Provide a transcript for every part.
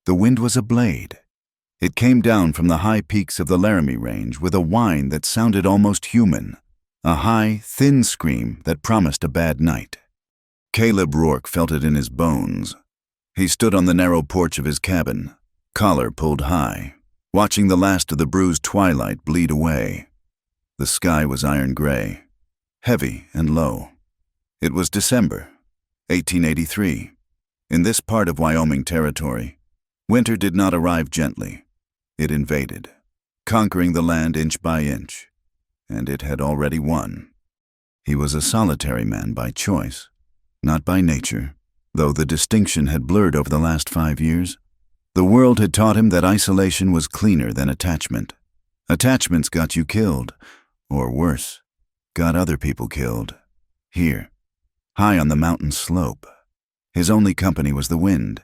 The wind was a blade. It came down from the high peaks of the Laramie Range with a whine that sounded almost human, a high, thin scream that promised a bad night. Caleb Rourke felt it in his bones. He stood on the narrow porch of his cabin, collar pulled high, watching the last of the bruised twilight bleed away. The sky was iron gray, heavy and low. It was December, 1883. In this part of Wyoming territory, winter did not arrive gently. It invaded, conquering the land inch by inch, and it had already won. He was a solitary man by choice, not by nature, though the distinction had blurred over the last 5 years. The world had taught him that isolation was cleaner than attachment. Attachments got you killed, or worse, got other people killed. Here, high on the mountain slope, his only company was the wind,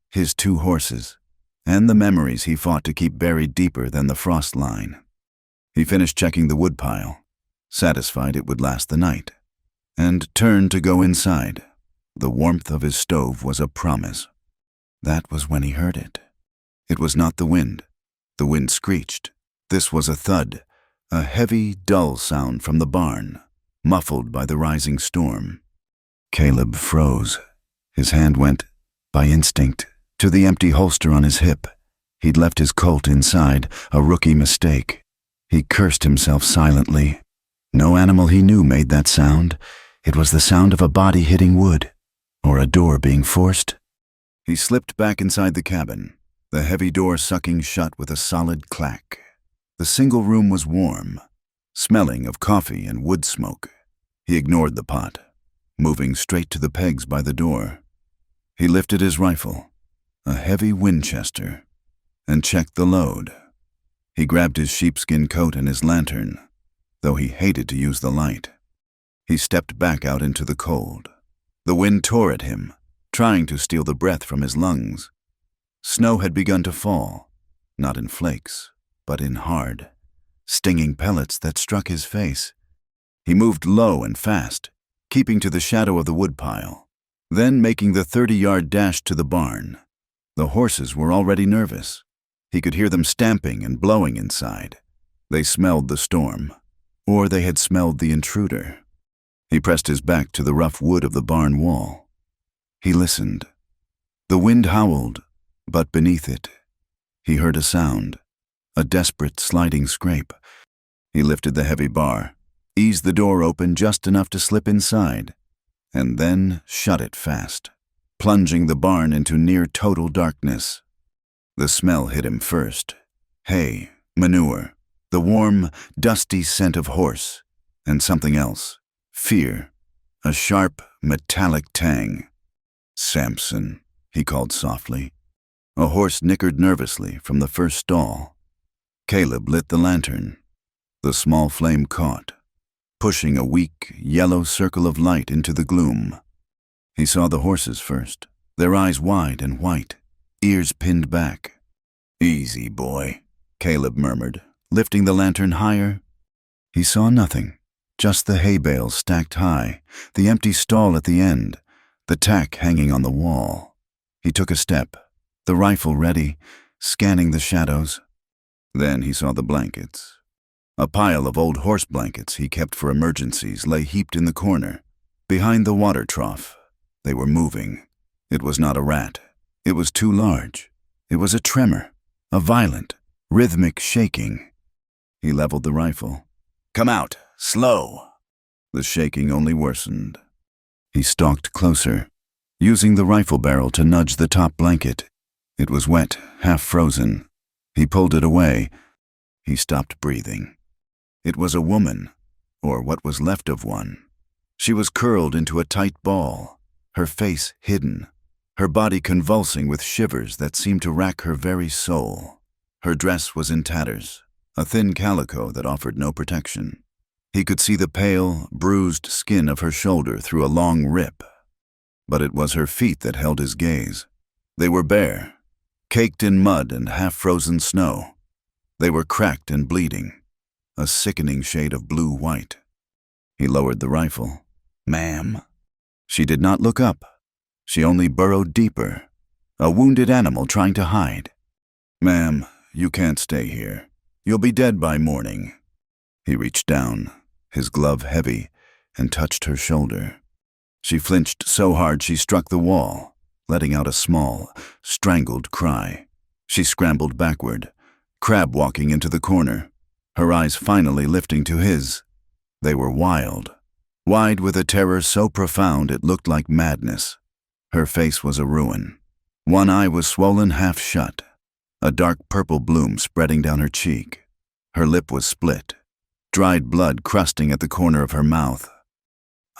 his 2 horses, and the memories he fought to keep buried deeper than the frost line. He finished checking the woodpile, satisfied it would last the night, and turned to go inside. The warmth of his stove was a promise. That was when he heard it. It was not the wind. The wind screeched. This was a thud, a heavy, dull sound from the barn, muffled by the rising storm. Caleb froze. His hand went, by instinct, to the empty holster on his hip. He'd left his Colt inside, a rookie mistake. He cursed himself silently. No animal he knew made that sound. It was the sound of a body hitting wood, or a door being forced. He slipped back inside the cabin, the heavy door sucking shut with a solid clack. The single room was warm, smelling of coffee and wood smoke. He ignored the pot, moving straight to the pegs by the door. He lifted his rifle, a heavy Winchester, and checked the load. He grabbed his sheepskin coat and his lantern, though he hated to use the light. He stepped back out into the cold. The wind tore at him, trying to steal the breath from his lungs. Snow had begun to fall, not in flakes, but in hard, stinging pellets that struck his face. He moved low and fast, keeping to the shadow of the woodpile, then making the 30-yard dash to the barn. The horses were already nervous. He could hear them stamping and blowing inside. They smelled the storm, or they had smelled the intruder. He pressed his back to the rough wood of the barn wall. He listened. The wind howled, but beneath it, he heard a sound, a desperate sliding scrape. He lifted the heavy bar, eased the door open just enough to slip inside, and then shut it fast, plunging the barn into near total darkness. The smell hit him first. Hay, manure, the warm, dusty scent of horse, and something else. Fear, a sharp, metallic tang. "Samson," he called softly. A horse nickered nervously from the first stall. Caleb lit the lantern. The small flame caught, pushing a weak, yellow circle of light into the gloom. He saw the horses first, their eyes wide and white, ears pinned back. "Easy, boy," Caleb murmured, lifting the lantern higher. He saw nothing, just the hay bales stacked high, the empty stall at the end, the tack hanging on the wall. He took a step, the rifle ready, scanning the shadows. Then he saw the blankets. A pile of old horse blankets he kept for emergencies lay heaped in the corner, behind the water trough. They were moving. It was not a rat. It was too large. It was a tremor, a violent, rhythmic shaking. He leveled the rifle. "Come out, slow." The shaking only worsened. He stalked closer, using the rifle barrel to nudge the top blanket. It was wet, half frozen. He pulled it away. He stopped breathing. It was a woman, or what was left of one. She was curled into a tight ball, her face hidden, her body convulsing with shivers that seemed to rack her very soul. Her dress was in tatters, a thin calico that offered no protection. He could see the pale, bruised skin of her shoulder through a long rip. But it was her feet that held his gaze. They were bare, caked in mud and half-frozen snow. They were cracked and bleeding, a sickening shade of blue-white. He lowered the rifle. "Ma'am?" She did not look up. She only burrowed deeper, a wounded animal trying to hide. "Ma'am, you can't stay here. You'll be dead by morning." He reached down, his glove heavy, and touched her shoulder. She flinched so hard she struck the wall, letting out a small, strangled cry. She scrambled backward, crab-walking into the corner, her eyes finally lifting to his. They were wild, wide with a terror so profound it looked like madness. Her face was a ruin. One eye was swollen half shut, a dark purple bloom spreading down her cheek. Her lip was split, dried blood crusting at the corner of her mouth.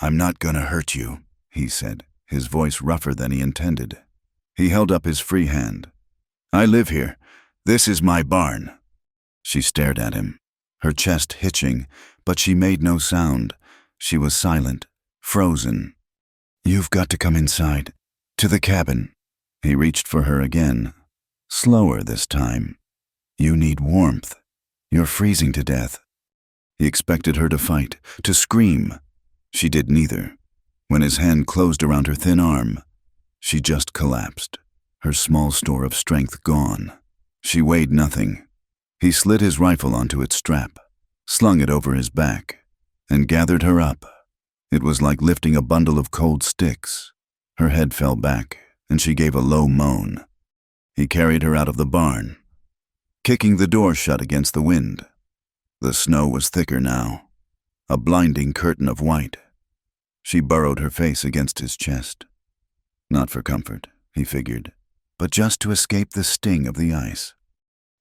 "I'm not gonna hurt you," he said, his voice rougher than he intended. He held up his free hand. "I live here. This is my barn." She stared at him, her chest hitching, but she made no sound. She was silent, frozen. "You've got to come inside, to the cabin." He reached for her again, slower this time. "You need warmth. You're freezing to death." He expected her to fight, to scream. She did neither. When his hand closed around her thin arm, she just collapsed, her small store of strength gone. She weighed nothing. He slid his rifle onto its strap, slung it over his back, and gathered her up. It was like lifting a bundle of cold sticks. Her head fell back, and she gave a low moan. He carried her out of the barn, kicking the door shut against the wind. The snow was thicker now, a blinding curtain of white. She burrowed her face against his chest. Not for comfort, he figured, but just to escape the sting of the ice.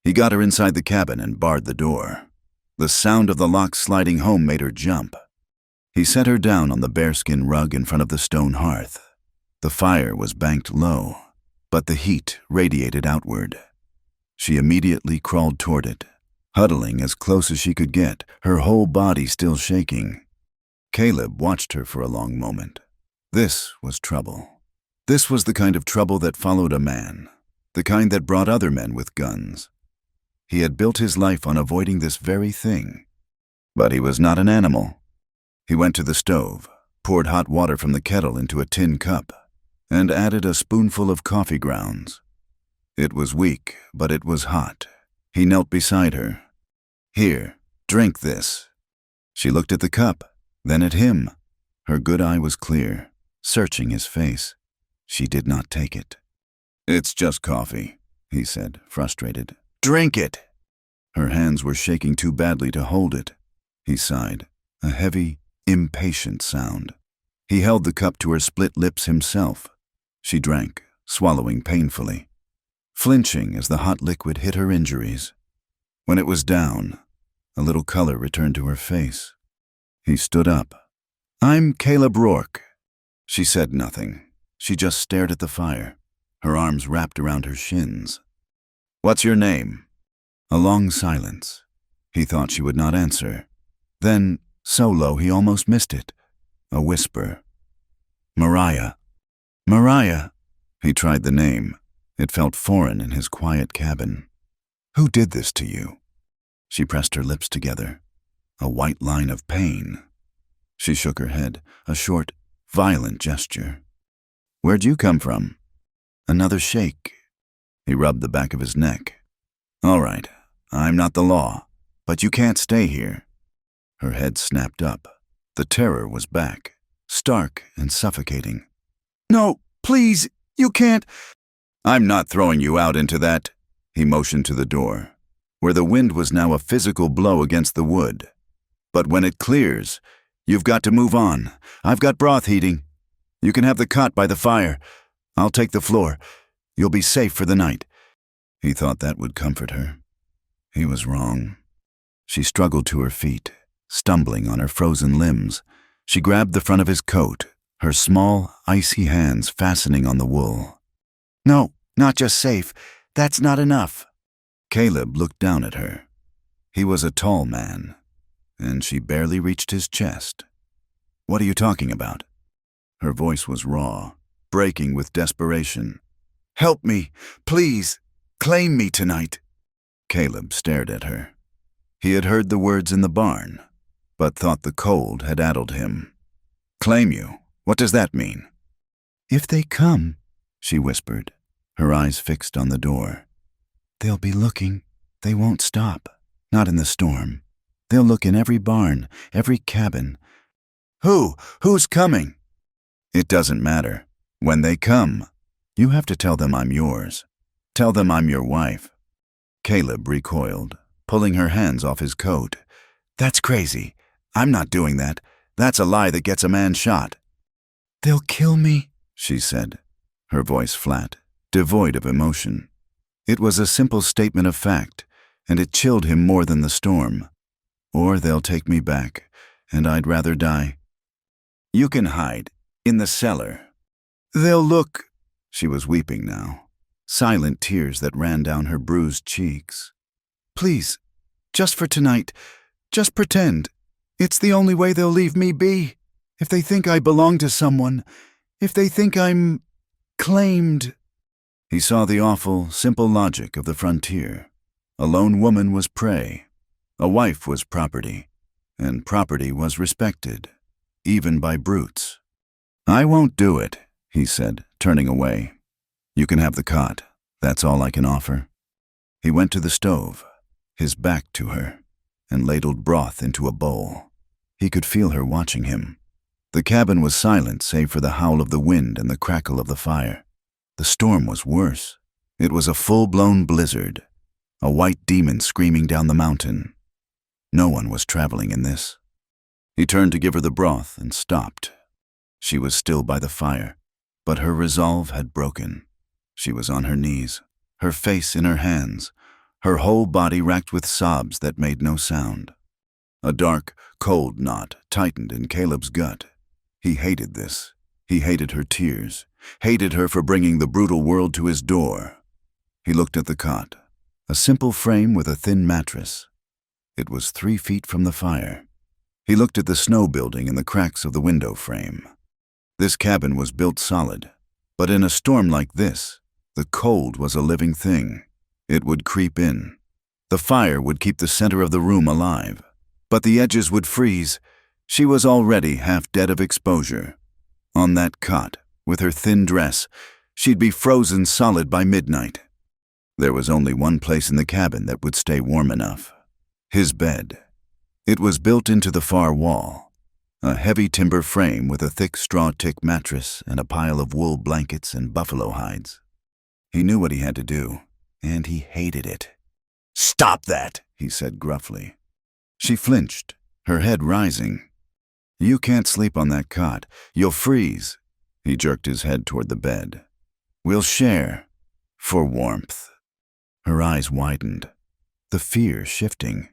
He got her inside the cabin and barred the door. The sound of the lock sliding home made her jump. He set her down on the bearskin rug in front of the stone hearth. The fire was banked low, but the heat radiated outward. She immediately crawled toward it, huddling as close as she could get, her whole body still shaking. Caleb watched her for a long moment. This was trouble. This was the kind of trouble that followed a man, the kind that brought other men with guns. He had built his life on avoiding this very thing. But he was not an animal. He went to the stove, poured hot water from the kettle into a tin cup, and added a spoonful of coffee grounds. It was weak, but it was hot. He knelt beside her. "Here, drink this." She looked at the cup, then at him. Her good eye was clear, searching his face. She did not take it. "It's just coffee," he said, frustrated. "Drink it!" Her hands were shaking too badly to hold it. He sighed, a heavy, impatient sound. He held the cup to her split lips himself. She drank, swallowing painfully, flinching as the hot liquid hit her injuries. When it was down, a little color returned to her face. He stood up. "I'm Caleb Rourke." She said nothing. She just stared at the fire, her arms wrapped around her shins. "What's your name?" A long silence. He thought she would not answer. Then, so low he almost missed it, a whisper. "Mariah." "Mariah." He tried the name. It felt foreign in his quiet cabin. "Who did this to you?" She pressed her lips together, a white line of pain. She shook her head, a short, violent gesture. "Where'd you come from?" Another shake. He rubbed the back of his neck. "All right, I'm not the law, but you can't stay here." Her head snapped up. The terror was back, stark and suffocating. "No, please, you can't." "I'm not throwing you out into that." He motioned to the door, where the wind was now a physical blow against the wood. "But when it clears, you've got to move on. I've got broth heating. You can have the cot by the fire. I'll take the floor. You'll be safe for the night." He thought that would comfort her. He was wrong. She struggled to her feet, stumbling on her frozen limbs. She grabbed the front of his coat, her small, icy hands fastening on the wool. "No, not just safe. That's not enough." Caleb looked down at her. He was a tall man, and she barely reached his chest. "What are you talking about?" Her voice was raw, breaking with desperation. "Help me, please. Claim me tonight." Caleb stared at her. He had heard the words in the barn, but thought the cold had addled him. "Claim you? What does that mean?" "If they come," she whispered, her eyes fixed on the door. "They'll be looking. They won't stop. Not in the storm. They'll look in every barn, every cabin." Who's coming?" "It doesn't matter. When they come, you have to tell them I'm yours. Tell them I'm your wife." Caleb recoiled, pulling her hands off his coat. "That's crazy. I'm not doing that. That's a lie that gets a man shot." "They'll kill me," she said, her voice flat, devoid of emotion. It was a simple statement of fact, and it chilled him more than the storm. "Or they'll take me back, and I'd rather die." "You can hide. In the cellar." "They'll look." She was weeping now, silent tears that ran down her bruised cheeks. "Please, just for tonight, just pretend. It's the only way they'll leave me be. If they think I belong to someone, if they think I'm claimed." He saw the awful, simple logic of the frontier. A lone woman was prey. A wife was property, and property was respected, even by brutes. "I won't do it," he said, turning away. "You can have the cot. That's all I can offer." He went to the stove, his back to her, and ladled broth into a bowl. He could feel her watching him. The cabin was silent save for the howl of the wind and the crackle of the fire. The storm was worse. It was a full-blown blizzard, a white demon screaming down the mountain. No one was traveling in this. He turned to give her the broth and stopped. She was still by the fire, but her resolve had broken. She was on her knees, her face in her hands, her whole body racked with sobs that made no sound. A dark, cold knot tightened in Caleb's gut. He hated this. He hated her tears, hated her for bringing the brutal world to his door. He looked at the cot, a simple frame with a thin mattress. It was 3 feet from the fire. He looked at the snow building and the cracks of the window frame. This cabin was built solid, but in a storm like this, the cold was a living thing. It would creep in. The fire would keep the center of the room alive, but the edges would freeze. She was already half dead of exposure. On that cot, with her thin dress, she'd be frozen solid by midnight. There was only one place in the cabin that would stay warm enough: his bed. It was built into the far wall, a heavy timber frame with a thick straw-tick mattress and a pile of wool blankets and buffalo hides. He knew what he had to do, and he hated it. "Stop that," he said gruffly. She flinched, her head rising. "You can't sleep on that cot. You'll freeze." He jerked his head toward the bed. "We'll share, for warmth." Her eyes widened, the fear shifting,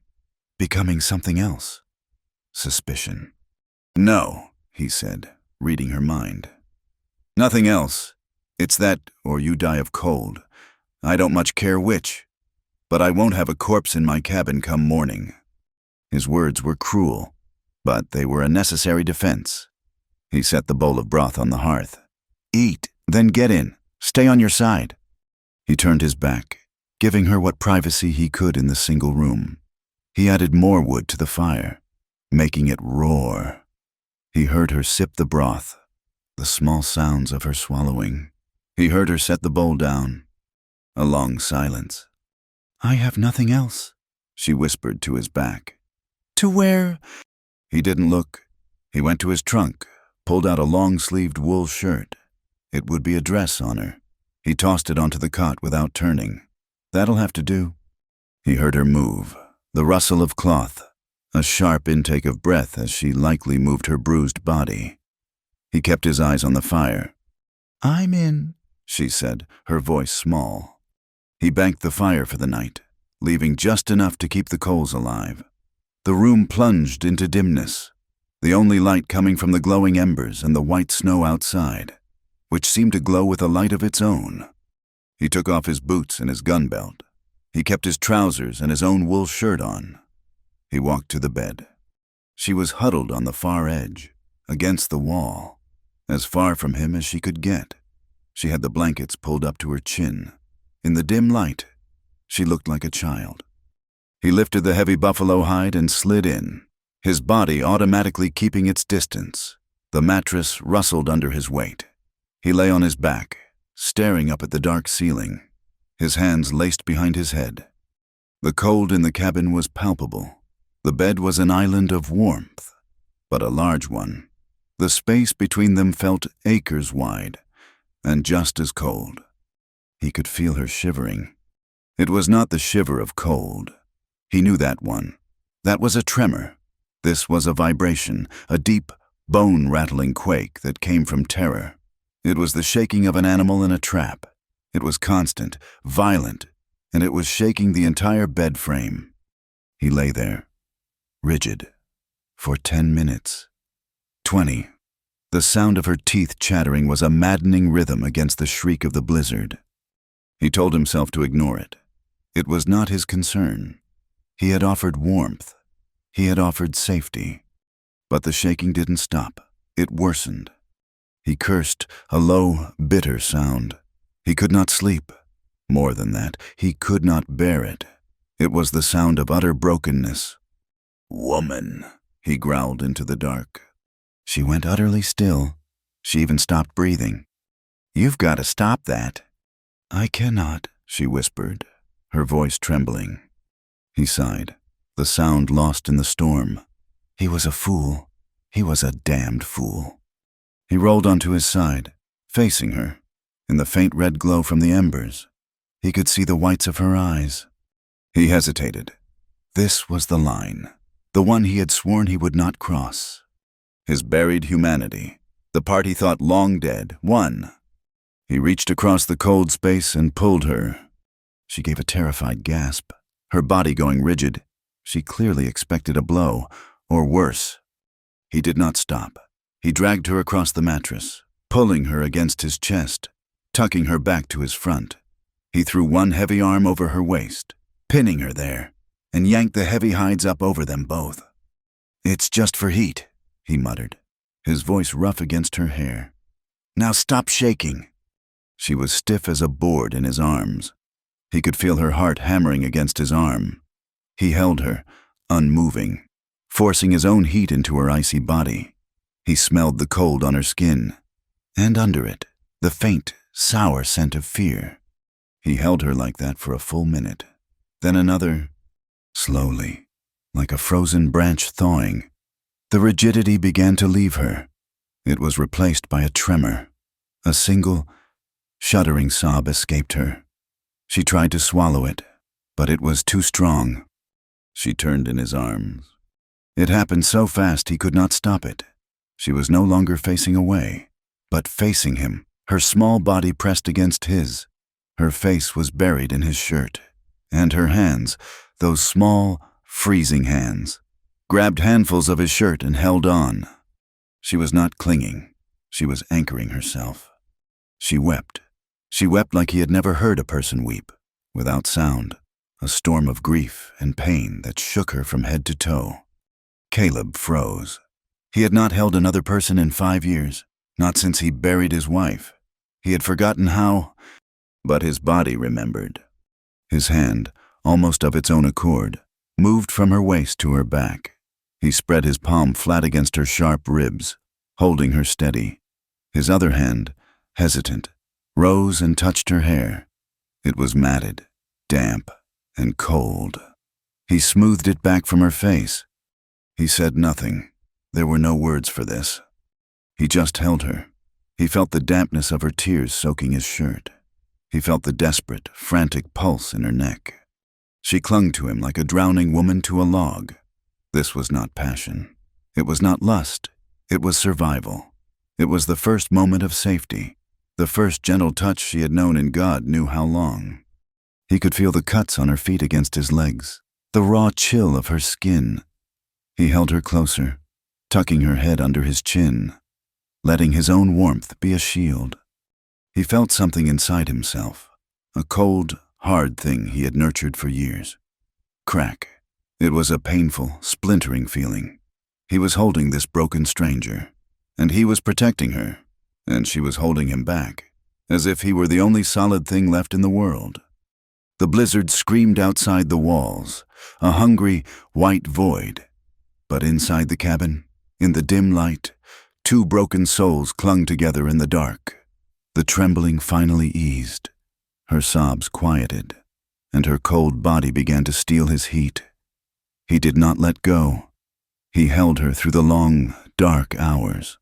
becoming something else. Suspicion. "No," he said, reading her mind. "Nothing else. It's that, or you die of cold. I don't much care which. But I won't have a corpse in my cabin come morning." His words were cruel, but they were a necessary defense. He set the bowl of broth on the hearth. "Eat, then get in. Stay on your side." He turned his back, giving her what privacy he could in the single room. He added more wood to the fire, making it roar. He heard her sip the broth, the small sounds of her swallowing. He heard her set the bowl down. A long silence. "I have nothing else," she whispered to his back. "To wear?" He didn't look. He went to his trunk, pulled out a long-sleeved wool shirt. It would be a dress on her. He tossed it onto the cot without turning. "That'll have to do." He heard her move, the rustle of cloth, a sharp intake of breath as she likely moved her bruised body. He kept his eyes on the fire. "I'm in," she said, her voice small. He banked the fire for the night, leaving just enough to keep the coals alive. The room plunged into dimness, the only light coming from the glowing embers and the white snow outside, which seemed to glow with a light of its own. He took off his boots and his gun belt. He kept his trousers and his own wool shirt on. He walked to the bed. She was huddled on the far edge, against the wall, as far from him as she could get. She had the blankets pulled up to her chin. In the dim light, she looked like a child. He lifted the heavy buffalo hide and slid in, his body automatically keeping its distance. The mattress rustled under his weight. He lay on his back, staring up at the dark ceiling, his hands laced behind his head. The cold in the cabin was palpable. The bed was an island of warmth, but a large one. The space between them felt acres wide, and just as cold. He could feel her shivering. It was not the shiver of cold. He knew that one. That was a tremor. This was a vibration, a deep, bone-rattling quake that came from terror. It was the shaking of an animal in a trap. It was constant, violent, and it was shaking the entire bed frame. He lay there, rigid, for 10 minutes. 20. The sound of her teeth chattering was a maddening rhythm against the shriek of the blizzard. He told himself to ignore it. It was not his concern. He had offered warmth. He had offered safety. But the shaking didn't stop. It worsened. He cursed, a low, bitter sound. He could not sleep. More than that, he could not bear it. It was the sound of utter brokenness. "Woman," he growled into the dark. She went utterly still. She even stopped breathing. "You've got to stop that." "I cannot," she whispered, her voice trembling. He sighed, the sound lost in the storm. He was a fool. He was a damned fool. He rolled onto his side, facing her. In the faint red glow from the embers, he could see the whites of her eyes. He hesitated. This was the line, the one he had sworn he would not cross. His buried humanity, the part he thought long dead, won. He reached across the cold space and pulled her. She gave a terrified gasp, her body going rigid. She clearly expected a blow, or worse. He did not stop. He dragged her across the mattress, pulling her against his chest, tucking her back to his front. He threw one heavy arm over her waist, pinning her there, and yanked the heavy hides up over them both. "It's just for heat," he muttered, his voice rough against her hair. "Now stop shaking." She was stiff as a board in his arms. He could feel her heart hammering against his arm. He held her, unmoving, forcing his own heat into her icy body. He smelled the cold on her skin, and under it, the faint, sour scent of fear. He held her like that for a full minute, then another. Slowly, like a frozen branch thawing, the rigidity began to leave her. It was replaced by a tremor. A single, shuddering sob escaped her. She tried to swallow it, but it was too strong. She turned in his arms. It happened so fast he could not stop it. She was no longer facing away, but facing him, her small body pressed against his. Her face was buried in his shirt, and her hands, those small, freezing hands, grabbed handfuls of his shirt and held on. She was not clinging. She was anchoring herself. She wept. She wept like he had never heard a person weep, without sound, a storm of grief and pain that shook her from head to toe. Caleb froze. He had not held another person in 5 years, not since he buried his wife. He had forgotten how, but his body remembered. His hand, almost of its own accord, moved from her waist to her back. He spread his palm flat against her sharp ribs, holding her steady. His other hand, hesitant, rose and touched her hair. It was matted, damp, and cold. He smoothed it back from her face. He said nothing. There were no words for this. He just held her. He felt the dampness of her tears soaking his shirt. He felt the desperate, frantic pulse in her neck. She clung to him like a drowning woman to a log. This was not passion. It was not lust. It was survival. It was the first moment of safety, the first gentle touch she had known in God knew how long. He could feel the cuts on her feet against his legs, the raw chill of her skin. He held her closer, tucking her head under his chin, letting his own warmth be a shield. He felt something inside himself, a cold, hard thing he had nurtured for years. Crack. It was a painful, splintering feeling. He was holding this broken stranger, and he was protecting her, and she was holding him back, as if he were the only solid thing left in the world. The blizzard screamed outside the walls, a hungry, white void. But inside the cabin, in the dim light, two broken souls clung together in the dark. The trembling finally eased. Her sobs quieted, and her cold body began to steal his heat. He did not let go. He held her through the long, dark hours,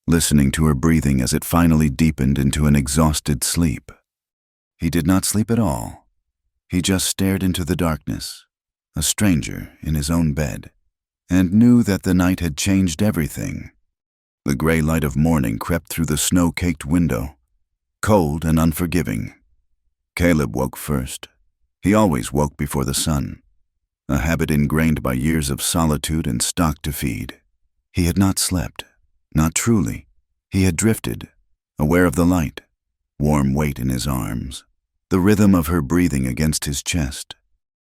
listening to her breathing as it finally deepened into an exhausted sleep. He did not sleep at all. He just stared into the darkness, a stranger in his own bed, and knew that the night had changed everything. The gray light of morning crept through the snow-caked window, cold and unforgiving. Caleb woke first. He always woke before the sun, a habit ingrained by years of solitude and stock to feed. He had not slept, not truly. He had drifted, aware of the light, warm weight in his arms, the rhythm of her breathing against his chest.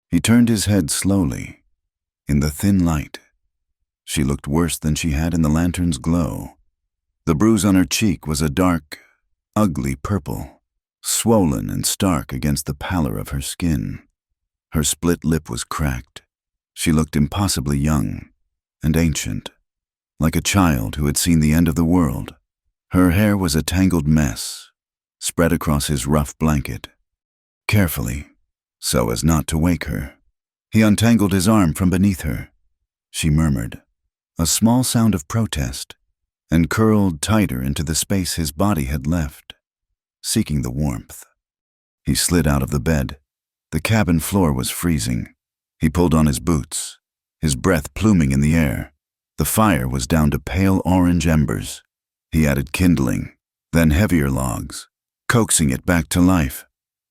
He turned his head slowly. In the thin light, she looked worse than she had in the lantern's glow. The bruise on her cheek was a dark, ugly purple, swollen and stark against the pallor of her skin. Her split lip was cracked. She looked impossibly young and ancient, like a child who had seen the end of the world. Her hair was a tangled mess, spread across his rough blanket. Carefully, so as not to wake her, he untangled his arm from beneath her. She murmured, a small sound of protest, and curled tighter into the space his body had left, seeking the warmth. He slid out of the bed. The cabin floor was freezing. He pulled on his boots, his breath pluming in the air. The fire was down to pale orange embers. He added kindling, then heavier logs, coaxing it back to life.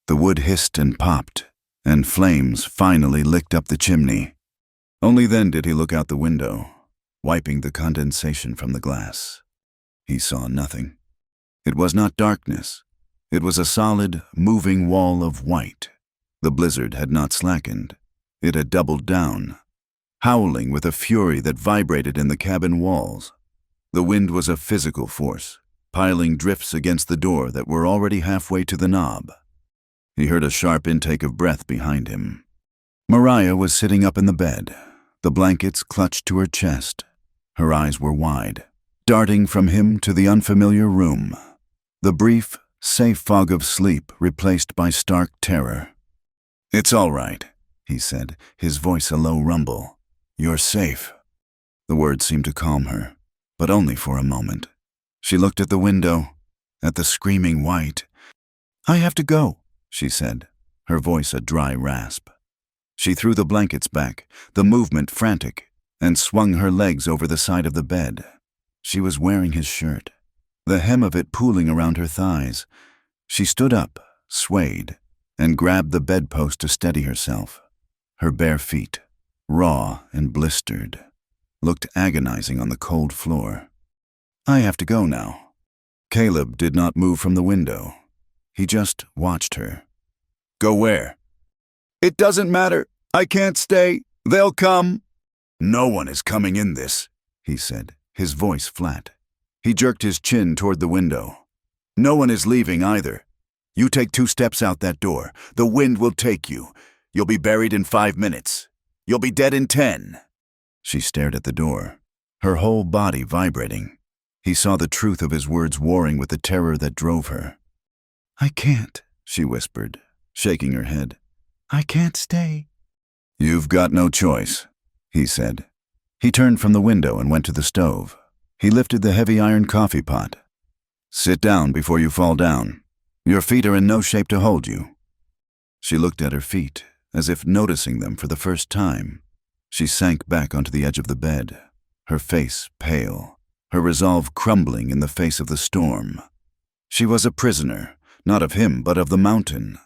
The wood hissed and popped, and flames finally licked up the chimney. Only then did he look out the window, wiping the condensation from the glass. He saw nothing. It was not darkness. It was a solid, moving wall of white. The blizzard had not slackened. It had doubled down, howling with a fury that vibrated in the cabin walls. The wind was a physical force, piling drifts against the door that were already halfway to the knob. He heard a sharp intake of breath behind him. Mariah was sitting up in the bed, the blankets clutched to her chest. Her eyes were wide, darting from him to the unfamiliar room. The brief, safe fog of sleep replaced by stark terror. "It's all right," he said, his voice a low rumble. "You're safe." The words seemed to calm her, but only for a moment. She looked at the window, at the screaming white. "I have to go," she said, her voice a dry rasp. She threw the blankets back, the movement frantic, and swung her legs over the side of the bed. She was wearing his shirt, the hem of it pooling around her thighs. She stood up, swayed, and grabbed the bedpost to steady herself. Her bare feet, raw and blistered, looked agonizing on the cold floor. "I have to go now." Caleb did not move from the window. He just watched her. "Go where?" "It doesn't matter. I can't stay. They'll come." "No one is coming in this," he said, his voice flat. He jerked his chin toward the window. "No one is leaving either. You take 2 steps out that door. The wind will take you. You'll be buried in 5 minutes. You'll be dead in 10. She stared at the door, her whole body vibrating. He saw the truth of his words warring with the terror that drove her. "I can't," she whispered, shaking her head. "I can't stay." "You've got no choice," he said. He turned from the window and went to the stove. He lifted the heavy iron coffee pot. "Sit down before you fall down. Your feet are in no shape to hold you." She looked at her feet, as if noticing them for the first time. She sank back onto the edge of the bed, her face pale, her resolve crumbling in the face of the storm. She was a prisoner, not of him, but of the mountain.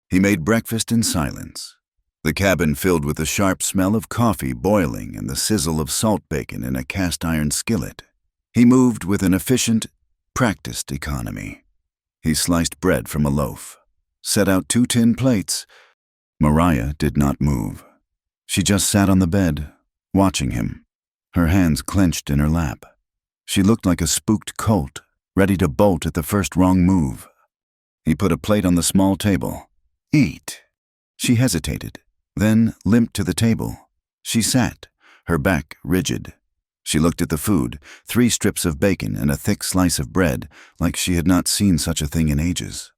He made breakfast in silence, the cabin filled with the sharp smell of coffee boiling and the sizzle of salt bacon in a cast-iron skillet. He moved with an efficient, practiced economy. He sliced bread from a loaf, set out 2 tin plates. Mariah did not move. She just sat on the bed, watching him, her hands clenched in her lap. She looked like a spooked colt, ready to bolt at the first wrong move. He put a plate on the small table. "Eat." She hesitated, then limped to the table. She sat, her back rigid. She looked at the food, 3 strips of bacon and a thick slice of bread, like she had not seen such a thing in ages.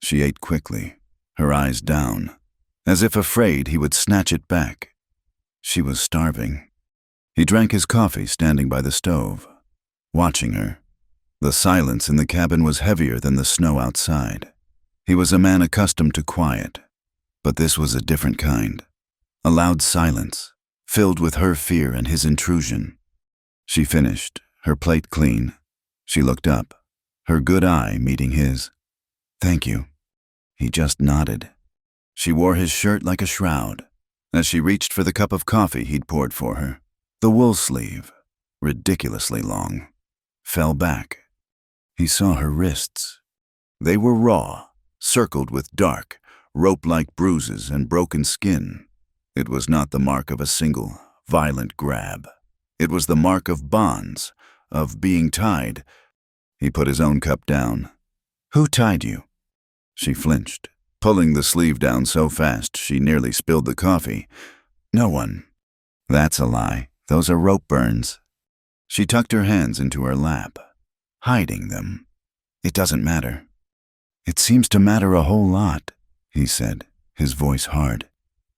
She ate quickly, her eyes down, as if afraid he would snatch it back. She was starving. He drank his coffee standing by the stove, watching her. The silence in the cabin was heavier than the snow outside. He was a man accustomed to quiet, but this was a different kind. A loud silence, filled with her fear and his intrusion. She finished, her plate clean. She looked up, her good eye meeting his. "Thank you." He just nodded. She wore his shirt like a shroud. As she reached for the cup of coffee he'd poured for her, the wool sleeve, ridiculously long, fell back. He saw her wrists. They were raw, circled with dark, rope-like bruises and broken skin. It was not the mark of a single, violent grab. It was the mark of bonds, of being tied. He put his own cup down. "Who tied you?" She flinched, pulling the sleeve down so fast she nearly spilled the coffee. "No one." "That's a lie. Those are rope burns." She tucked her hands into her lap, hiding them. "It doesn't matter." "It seems to matter a whole lot," he said, his voice hard.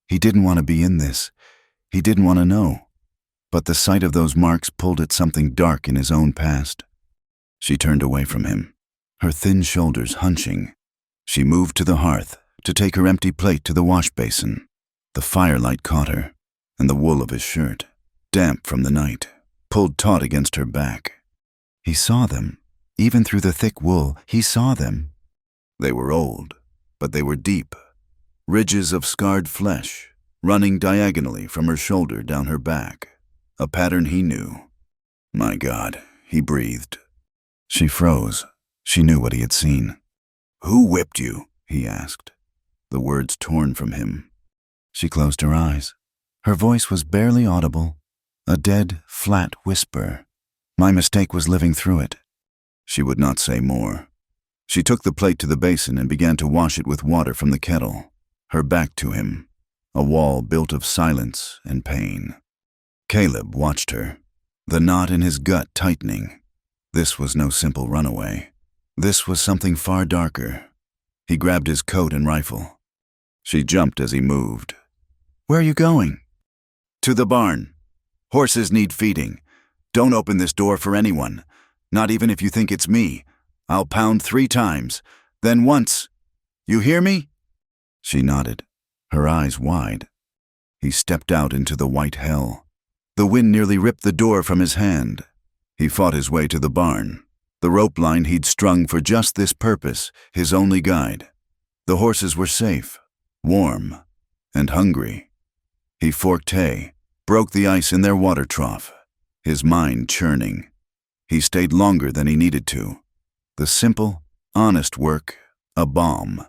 He didn't want to be in this. He didn't want to know. But the sight of those marks pulled at something dark in his own past. She turned away from him, her thin shoulders hunching. She moved to the hearth to take her empty plate to the wash basin. The firelight caught her, and the wool of his shirt, damp from the night, pulled taut against her back. He saw them. Even through the thick wool, he saw them. They were old, but they were deep. Ridges of scarred flesh, running diagonally from her shoulder down her back. A pattern he knew. "My God," he breathed. She froze. She knew what he had seen. "Who whipped you?" he asked, the words torn from him. She closed her eyes. Her voice was barely audible, a dead, flat whisper. My mistake was living through it. She would not say more. She took the plate to the basin and began to wash it with water from the kettle, her back to him, a wall built of silence and pain. Caleb watched her, the knot in his gut tightening. This was no simple runaway. This was something far darker. He grabbed his coat and rifle. She jumped as he moved. "Where are you going?" "To the barn. Horses need feeding. Don't open this door for anyone, not even if you think it's me. I'll pound 3 times, then once. You hear me?" She nodded, her eyes wide. He stepped out into the white hell. The wind nearly ripped the door from his hand. He fought his way to the barn, the rope line he'd strung for just this purpose, his only guide. The horses were safe, warm, and hungry. He forked hay, broke the ice in their water trough, his mind churning. He stayed longer than he needed to. The simple, honest work, a balm,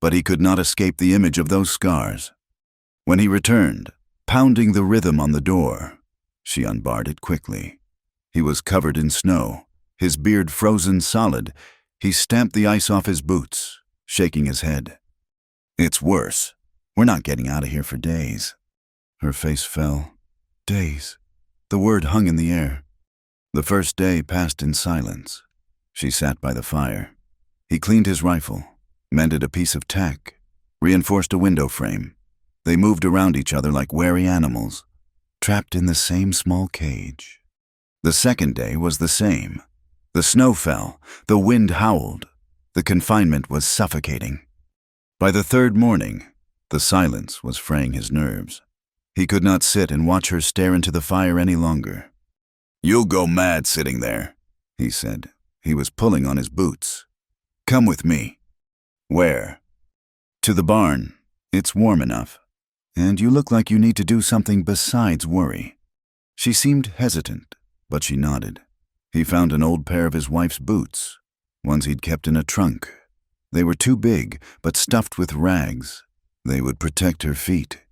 but he could not escape the image of those scars. When he returned, pounding the rhythm on the door, she unbarred it quickly. He was covered in snow, his beard frozen solid. He stamped the ice off his boots, shaking his head. "It's worse. We're not getting out of here for days." Her face fell. Days. The word hung in the air. The first day passed in silence. She sat by the fire. He cleaned his rifle, mended a piece of tack, reinforced a window frame. They moved around each other like wary animals, trapped in the same small cage. The second day was the same. The snow fell, the wind howled. The confinement was suffocating. By the third morning, the silence was fraying his nerves. He could not sit and watch her stare into the fire any longer. "You'll go mad sitting there," he said. He was pulling on his boots. "Come with me." "Where?" "To the barn. It's warm enough. And you look like you need to do something besides worry." She seemed hesitant, but she nodded. He found an old pair of his wife's boots, ones he'd kept in a trunk. They were too big, but stuffed with rags. They would protect her feet.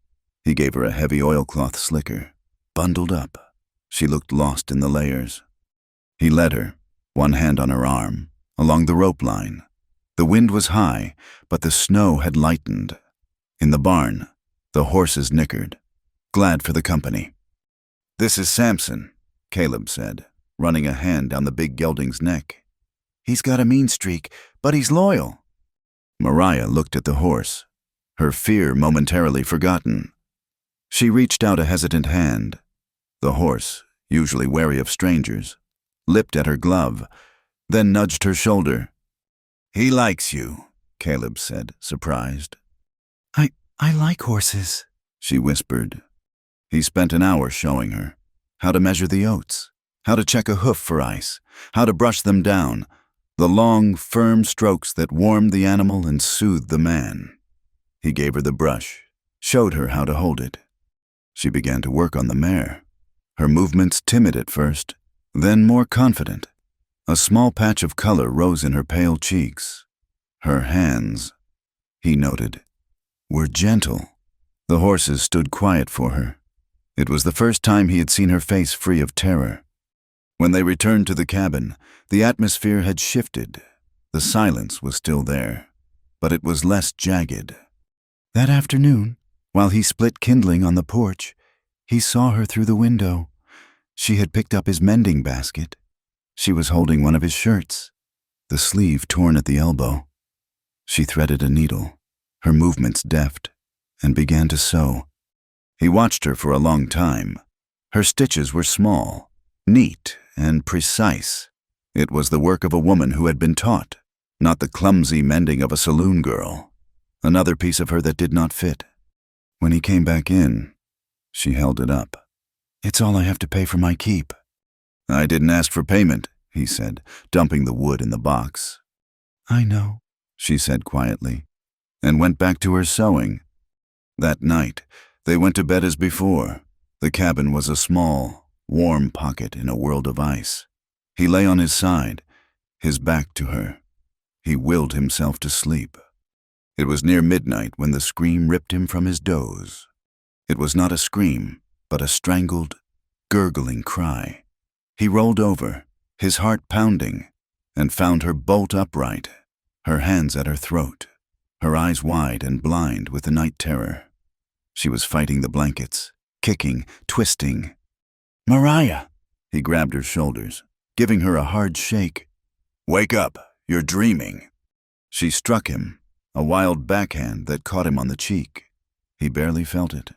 He gave her a heavy oilcloth slicker, bundled up. She looked lost in the layers. He led her, one hand on her arm, along the rope line. The wind was high, but the snow had lightened. In the barn, the horses nickered, glad for the company. "This is Samson, Caleb said, running a hand down the big gelding's neck. "He's got a mean streak, but he's loyal." Mariah looked at the horse, her fear momentarily forgotten. She reached out a hesitant hand. The horse, usually wary of strangers, lipped at her glove, then nudged her shoulder. "He likes you," Caleb said, surprised. I like horses," she whispered. He spent an hour showing her how to measure the oats, how to check a hoof for ice, how to brush them down, the long, firm strokes that warmed the animal and soothed the man. He gave her the brush, showed her how to hold it. She began to work on the mare, her movements timid at first, then more confident. A small patch of color rose in her pale cheeks. Her hands, he noted, were gentle. The horses stood quiet for her. It was the first time he had seen her face free of terror. When they returned to the cabin, the atmosphere had shifted. The silence was still there, but it was less jagged. That afternoon, while he split kindling on the porch, he saw her through the window. She had picked up his mending basket. She was holding one of his shirts, the sleeve torn at the elbow. She threaded a needle, her movements deft, and began to sew. He watched her for a long time. Her stitches were small, neat, and precise. It was the work of a woman who had been taught, not the clumsy mending of a saloon girl. Another piece of her that did not fit. When he came back in, she held it up. "It's all I have to pay for my keep." "I didn't ask for payment," he said, dumping the wood in the box. "I know," she said quietly, and went back to her sewing. That night, they went to bed as before. The cabin was a small, warm pocket in a world of ice. He lay on his side, his back to her. He willed himself to sleep. It was near midnight when the scream ripped him from his doze. It was not a scream, but a strangled, gurgling cry. He rolled over, his heart pounding, and found her bolt upright, her hands at her throat, her eyes wide and blind with the night terror. She was fighting the blankets, kicking, twisting. "Mariah!" He grabbed her shoulders, giving her a hard shake. "Wake up, you're dreaming." She struck him, a wild backhand that caught him on the cheek. He barely felt it.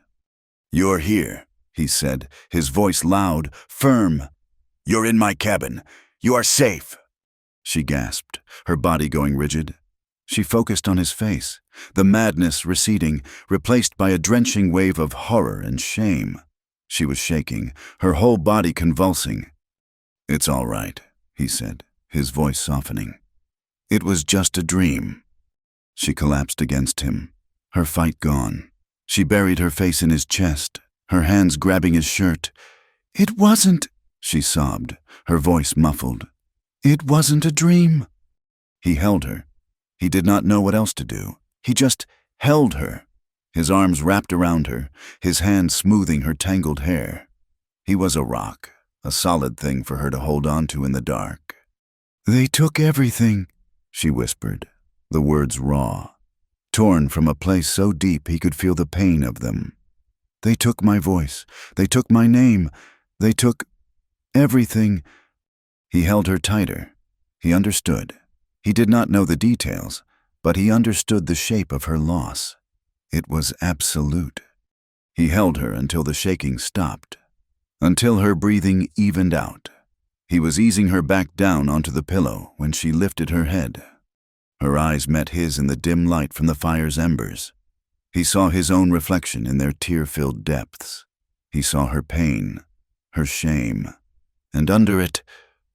"You're here," he said, his voice loud, firm. "You're in my cabin. You are safe." She gasped, her body going rigid. She focused on his face, the madness receding, replaced by a drenching wave of horror and shame. She was shaking, her whole body convulsing. "It's all right," he said, his voice softening. "It was just a dream." She collapsed against him, her fight gone. She buried her face in his chest, her hands grabbing his shirt. "It wasn't," she sobbed, her voice muffled. "It wasn't a dream." He held her. He did not know what else to do. He just held her, his arms wrapped around her, his hands smoothing her tangled hair. He was a rock, a solid thing for her to hold on to in the dark. "They took everything," she whispered, the words raw, torn from a place so deep he could feel the pain of them. "They took my voice. They took my name. They took everything." He held her tighter. He understood. He did not know the details, but he understood the shape of her loss. It was absolute. He held her until the shaking stopped, until her breathing evened out. He was easing her back down onto the pillow when she lifted her head. Her eyes met his in the dim light from the fire's embers. He saw his own reflection in their tear-filled depths. He saw her pain, her shame, and under it,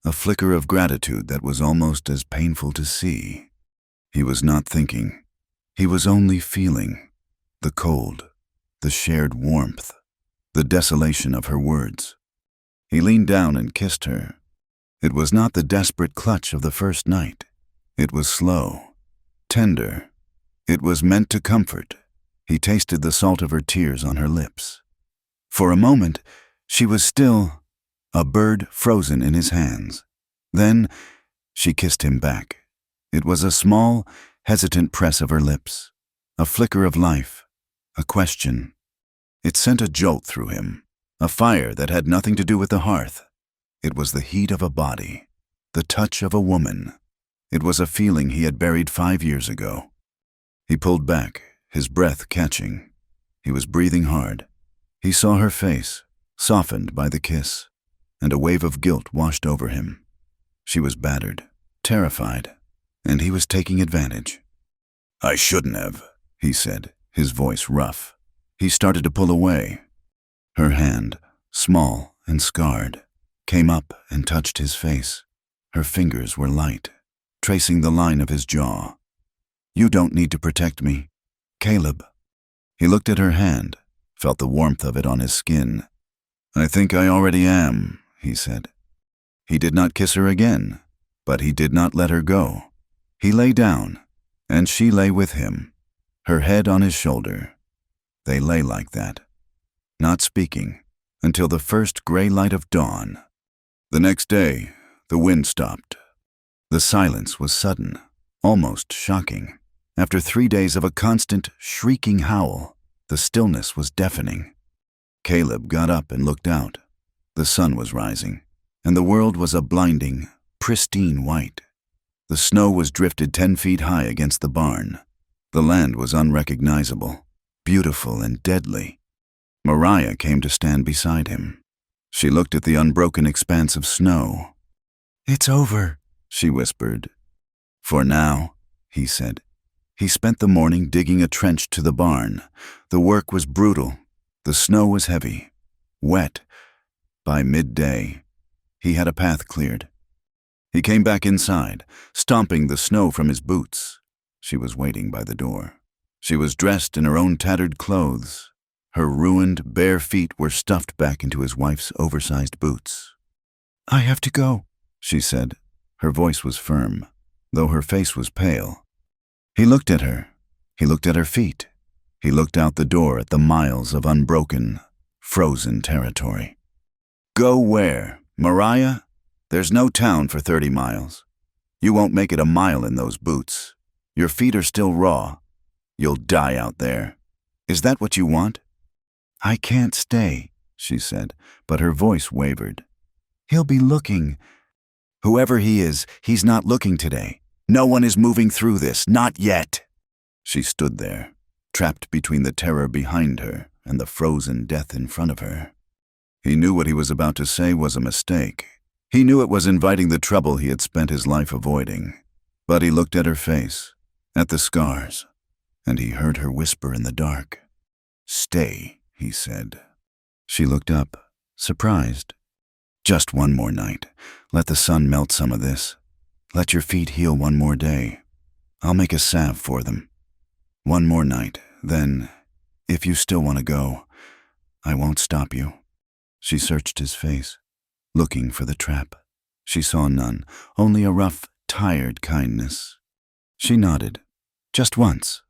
a flicker of gratitude that was almost as painful to see. He was not thinking. He was only feeling the cold, the shared warmth, the desolation of her words. He leaned down and kissed her. It was not the desperate clutch of the first night. It was slow, tender. It was meant to comfort. He tasted the salt of her tears on her lips. For a moment, she was still, a bird frozen in his hands. Then, she kissed him back. It was a small, hesitant press of her lips, a flicker of life, a question. It sent a jolt through him, a fire that had nothing to do with the hearth. It was the heat of a body, the touch of a woman. It was a feeling he had buried 5 years ago. He pulled back, his breath catching. He was breathing hard. He saw her face, softened by the kiss, and a wave of guilt washed over him. She was battered, terrified, and he was taking advantage. "I shouldn't have," he said, his voice rough. He started to pull away. Her hand, small and scarred, came up and touched his face. Her fingers were light, tracing the line of his jaw. "You don't need to protect me, Caleb." He looked at her hand, felt the warmth of it on his skin. "I think I already am," he said. He did not kiss her again, but he did not let her go. He lay down, and she lay with him, her head on his shoulder. They lay like that, not speaking, until the first gray light of dawn. The next day, the wind stopped. The silence was sudden, almost shocking. After 3 days of a constant, shrieking howl, the stillness was deafening. Caleb got up and looked out. The sun was rising, and the world was a blinding, pristine white. The snow was drifted 10 feet high against the barn. The land was unrecognizable, beautiful and deadly. Mariah came to stand beside him. She looked at the unbroken expanse of snow. "It's over," she whispered. "For now," he said. He spent the morning digging a trench to the barn. The work was brutal. The snow was heavy, wet. By midday, he had a path cleared. He came back inside, stomping the snow from his boots. She was waiting by the door. She was dressed in her own tattered clothes. Her ruined, bare feet were stuffed back into his wife's oversized boots. "I have to go," she said. Her voice was firm, though her face was pale. He looked at her. He looked at her feet. He looked out the door at the miles of unbroken, frozen territory. "Go where? Mariah? There's no town for 30 miles. You won't make it a mile in those boots. Your feet are still raw. You'll die out there. Is that what you want?" "I can't stay," she said, but her voice wavered. "He'll be looking." "Whoever he is, he's not looking today. No one is moving through this, not yet." She stood there, trapped between the terror behind her and the frozen death in front of her. He knew what he was about to say was a mistake. He knew it was inviting the trouble he had spent his life avoiding. But he looked at her face, at the scars, and he heard her whisper in the dark. "Stay," he said. She looked up, surprised. "Just one more night. Let the sun melt some of this. Let your feet heal one more day. I'll make a salve for them. One more night, then, if you still want to go, I won't stop you." She searched his face, looking for the trap. She saw none, only a rough, tired kindness. She nodded, just once.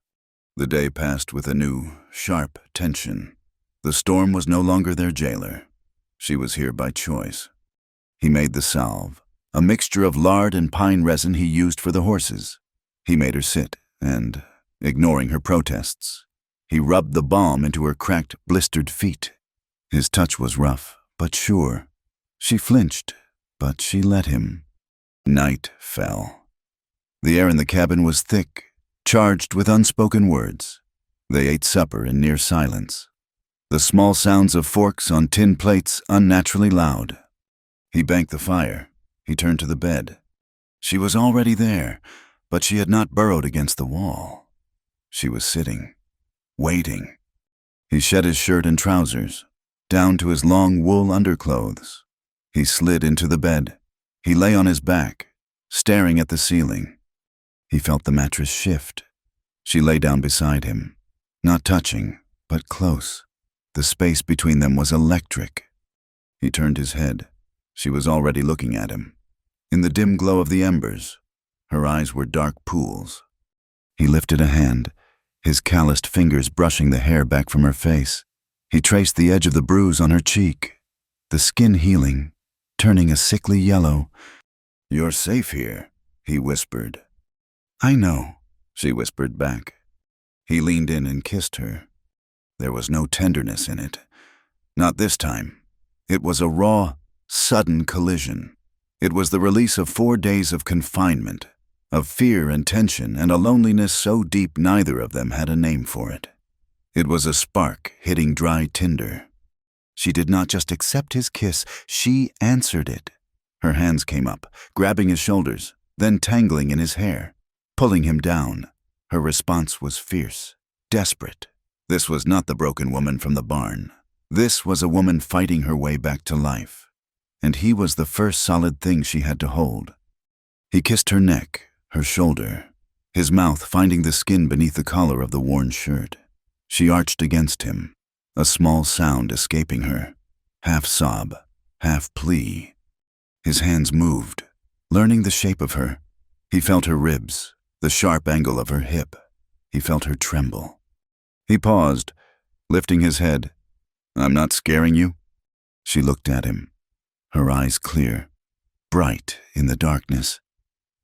The day passed with a new, sharp tension. The storm was no longer their jailer. She was here by choice. He made the salve, a mixture of lard and pine resin he used for the horses. He made her sit, and, ignoring her protests, he rubbed the balm into her cracked, blistered feet. His touch was rough, but sure. She flinched, but she let him. Night fell. The air in the cabin was thick, charged with unspoken words. They ate supper in near silence. The small sounds of forks on tin plates unnaturally loud. He banked the fire. He turned to the bed. She was already there, but she had not burrowed against the wall. She was sitting, waiting. He shed his shirt and trousers, down to his long wool underclothes. He slid into the bed. He lay on his back, staring at the ceiling. He felt the mattress shift. She lay down beside him, not touching, but close. The space between them was electric. He turned his head. She was already looking at him. In the dim glow of the embers, her eyes were dark pools. He lifted a hand, his calloused fingers brushing the hair back from her face. He traced the edge of the bruise on her cheek, the skin healing, turning a sickly yellow. "You're safe here," he whispered. "I know," she whispered back. He leaned in and kissed her. There was no tenderness in it. Not this time. It was a raw, Sudden collision. It was the release of 4 days of confinement, of fear and tension and a loneliness so deep neither of them had a name for it. It was a spark hitting dry tinder. She did not just accept his kiss, she answered it. Her hands came up, grabbing his shoulders, then tangling in his hair, pulling him down. Her response was fierce, desperate. This was not the broken woman from the barn. This was a woman fighting her way back to life. And he was the first solid thing she had to hold. He kissed her neck, her shoulder, his mouth finding the skin beneath the collar of the worn shirt. She arched against him, a small sound escaping her, half sob, half plea. His hands moved, learning the shape of her. He felt her ribs, the sharp angle of her hip. He felt her tremble. He paused, lifting his head. "I'm not scaring you?" She looked at him, her eyes clear, bright in the darkness.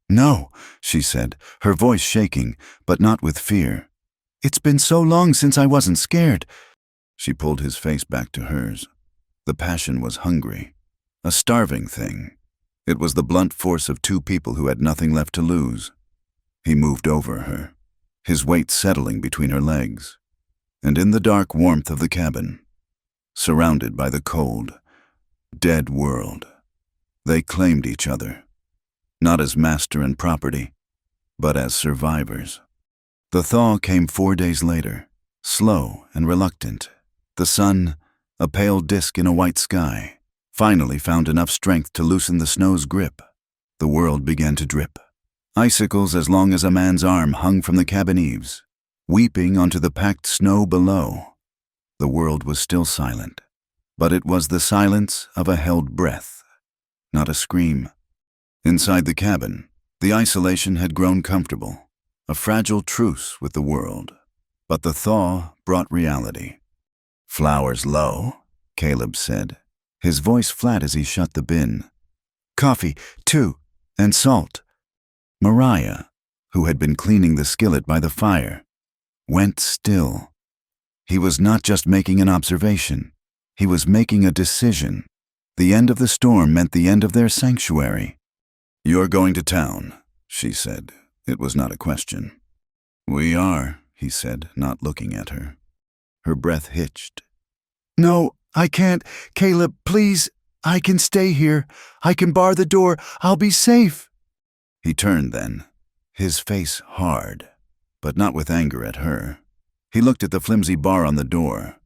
"No," she said, her voice shaking, but not with fear. "It's been so long since I wasn't scared." She pulled his face back to hers. The passion was hungry, a starving thing. It was the blunt force of 2 people who had nothing left to lose. He moved over her, his weight settling between her legs. And in the dark warmth of the cabin, surrounded by the cold, dead world, they claimed each other, not as master and property, but as survivors. The thaw came 4 days later, slow and reluctant. The sun, a pale disk in a white sky, finally found enough strength to loosen the snow's grip. The world began to drip. Icicles as long as a man's arm hung from the cabin eaves, weeping onto the packed snow below. The world was still silent, but it was the silence of a held breath, not a scream. Inside the cabin, the isolation had grown comfortable, a fragile truce with the world. But the thaw brought reality. "Flowers low," Caleb said, his voice flat as he shut the bin. "Coffee, too, and salt." Mariah, who had been cleaning the skillet by the fire, went still. He was not just making an observation. He was making a decision. The end of the storm meant the end of their sanctuary. "You're going to town," she said. It was not a question. "We are," he said, not looking at her. Her breath hitched. "No, I can't. Caleb, please. I can stay here. I can bar the door. I'll be safe." He turned then, his face hard, but not with anger at her. He looked at the flimsy bar on the door.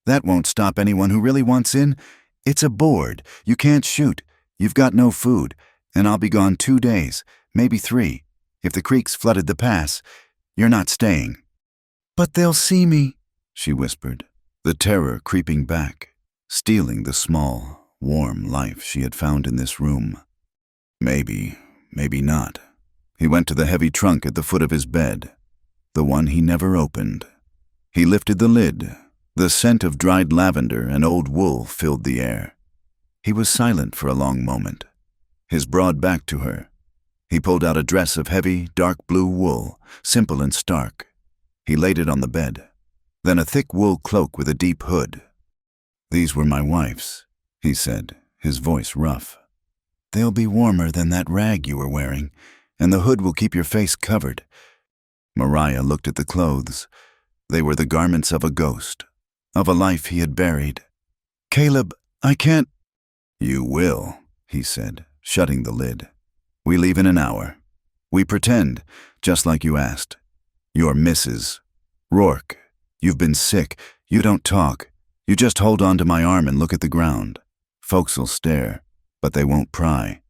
"That won't stop anyone who really wants in. It's a board. You can't shoot. You've got no food. And I'll be gone 2 days, maybe 3. If the creeks flooded the pass, you're not staying." "But they'll see me," she whispered, the terror creeping back, stealing the small, warm life she had found in this room. Maybe, maybe not. He went to the heavy trunk at the foot of his bed, the one he never opened. He lifted the lid. The scent of dried lavender and old wool filled the air. He was silent for a long moment, his broad back to her. He pulled out a dress of heavy, dark blue wool, simple and stark. He laid it on the bed, then a thick wool cloak with a deep hood. "These were my wife's," he said, his voice rough. "They'll be warmer than that rag you were wearing, and the hood will keep your face covered." Mariah looked at the clothes. They were the garments of a ghost, of a life he had buried. "Caleb, I can't." "You will," he said, shutting the lid. "We leave in an hour. We pretend, just like you asked. You're Mrs. Rourke. You've been sick. You don't talk. You just hold on to my arm and look at the ground. Folks'll stare, but they won't pry.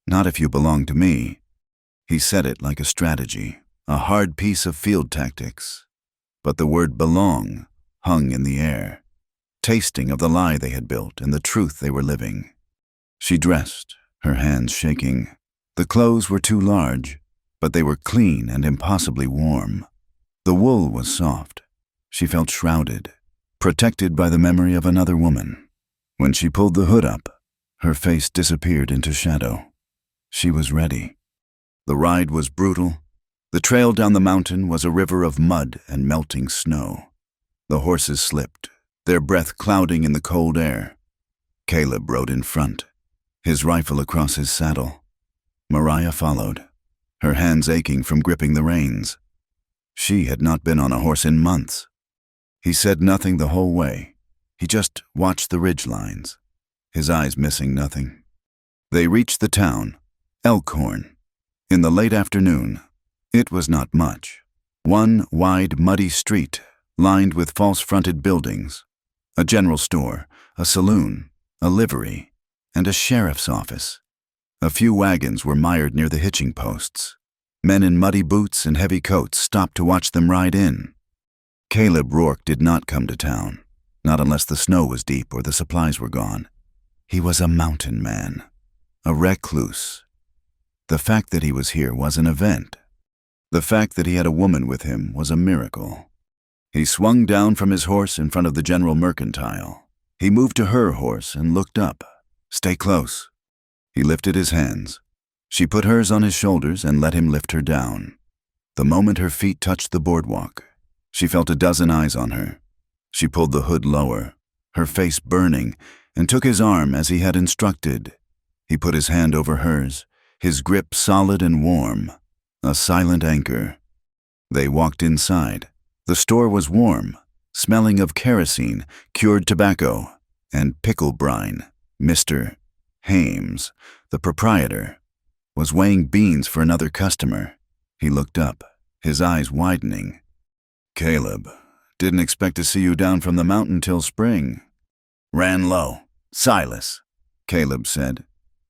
Not if you belong to me." He said it like a strategy, a hard piece of field tactics. But the word belong hung in the air, tasting of the lie they had built and the truth they were living. She dressed, her hands shaking. The clothes were too large, but they were clean and impossibly warm. The wool was soft. She felt shrouded, protected by the memory of another woman. When she pulled the hood up, her face disappeared into shadow. She was ready. The ride was brutal. The trail down the mountain was a river of mud and melting snow. The horses slipped, their breath clouding in the cold air. Caleb rode in front, his rifle across his saddle. Mariah followed, her hands aching from gripping the reins. She had not been on a horse in months. He said nothing the whole way. He just watched the ridge lines, his eyes missing nothing. They reached the town, Elkhorn. In the late afternoon, it was not much. One wide, muddy street, lined with false-fronted buildings. A general store, a saloon, a livery, and a sheriff's office. A few wagons were mired near the hitching posts. Men in muddy boots and heavy coats stopped to watch them ride in. Caleb Rourke did not come to town, not unless the snow was deep or the supplies were gone. He was a mountain man, a recluse. The fact that he was here was an event. The fact that he had a woman with him was a miracle. He swung down from his horse in front of the General Mercantile. He moved to her horse and looked up. "Stay close." He lifted his hands. She put hers on his shoulders and let him lift her down. The moment her feet touched the boardwalk, she felt a dozen eyes on her. She pulled the hood lower, her face burning, and took his arm as he had instructed. He put his hand over hers, his grip solid and warm, a silent anchor. They walked inside. The store was warm, smelling of kerosene, cured tobacco, and pickle brine. Mr. Hames, the proprietor, was weighing beans for another customer. He looked up, his eyes widening. "Caleb, didn't expect to see you down from the mountain till spring." "Ran low. Silas," Caleb said.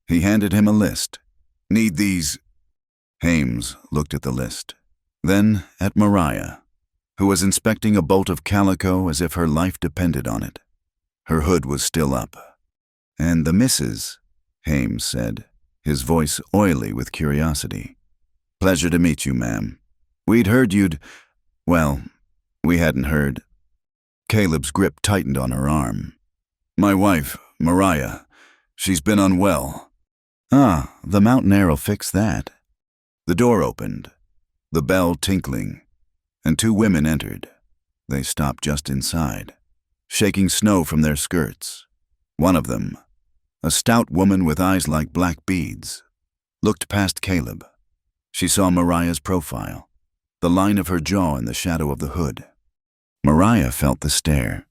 He handed him a list. "Need these." Hames looked at the list, then at Mariah, who was inspecting a bolt of calico as if her life depended on it. Her hood was still up. "And the missus," Hames said, his voice oily with curiosity. "Pleasure to meet you, ma'am. We'd heard you'd... Well, we hadn't heard." Caleb's grip tightened on her arm. "My wife, Mariah, she's been unwell." "Ah, the mountain air'll fix that." The door opened, the bell tinkling, and two women entered. They stopped just inside, shaking snow from their skirts. One of them, a stout woman with eyes like black beads, looked past Caleb. She saw Mariah's profile, the line of her jaw in the shadow of the hood. Mariah felt the stare.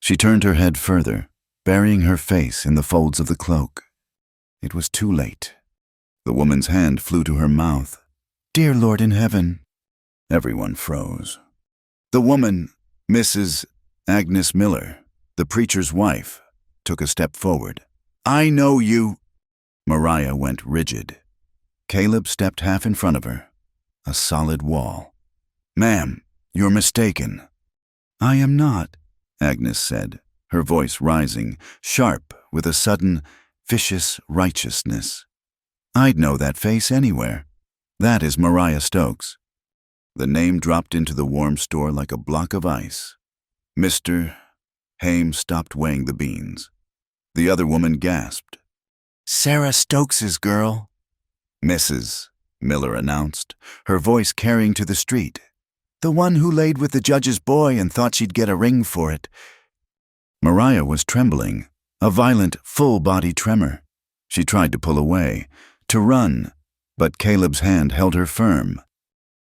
She turned her head further, burying her face in the folds of the cloak. It was too late. The woman's hand flew to her mouth. "Dear Lord in heaven." Everyone froze. The woman, Mrs. Agnes Miller, the preacher's wife, took a step forward. "I know you." Mariah went rigid. Caleb stepped half in front of her, a solid wall. "Ma'am, you're mistaken." "I am not," Agnes said, her voice rising, sharp with a sudden, vicious righteousness. "I'd know that face anywhere. That is Mariah Stokes." The name dropped into the warm store like a block of ice. Mr. Hames stopped weighing the beans. The other woman gasped. "Sarah Stokes's girl." "Mrs." Miller announced, her voice carrying to the street. "The one who laid with the judge's boy and thought she'd get a ring for it." Mariah was trembling, a violent, full-body tremor. She tried to pull away, to run, but Caleb's hand held her firm.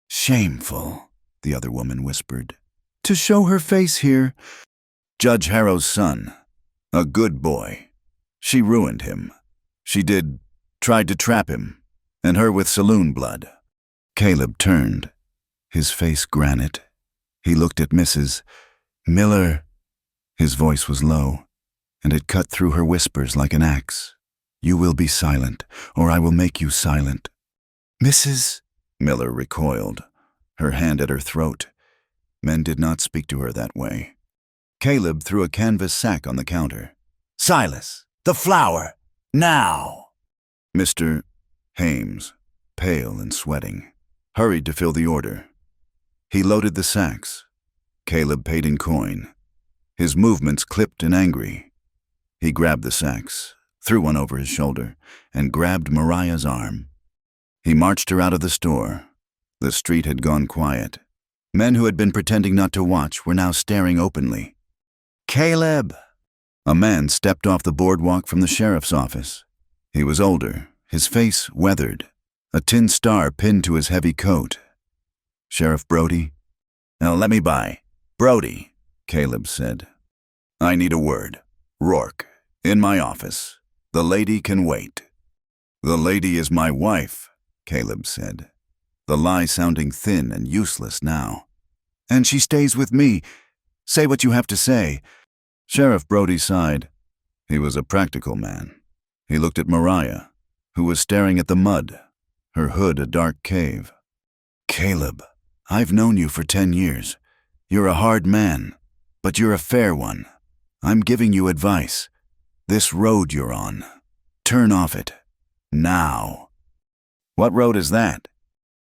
"Shameful," the other woman whispered. "To show her face here." "Judge Harrow's son. A good boy. She ruined him. She tried to trap him, and her with saloon blood." Caleb turned, his face granite. He looked at Mrs. Miller. His voice was low, and it cut through her whispers like an axe. "You will be silent, or I will make you silent." "Mrs. Miller recoiled, her hand at her throat. Men did not speak to her that way. Caleb threw a canvas sack on the counter. "Silas, the flour, now!" Mr. Hames, pale and sweating, hurried to fill the order. He loaded the sacks. Caleb paid in coin, his movements clipped and angry. He grabbed the sacks, threw one over his shoulder, and grabbed Mariah's arm. He marched her out of the store. The street had gone quiet. Men who had been pretending not to watch were now staring openly. "Caleb!" A man stepped off the boardwalk from the sheriff's office. He was older, his face weathered, a tin star pinned to his heavy coat. "Sheriff Brody?" "Now let me by." "Brody," Caleb said. "I need a word. Rourke, in my office. The lady can wait." "The lady is my wife," Caleb said, the lie sounding thin and useless now. "And she stays with me. Say what you have to say." Sheriff Brody sighed. He was a practical man. He looked at Mariah, who was staring at the mud, her hood a dark cave. "Caleb, I've known you for 10 years. You're a hard man, but you're a fair one. I'm giving you advice. This road you're on, turn off it. Now." "What road is that?"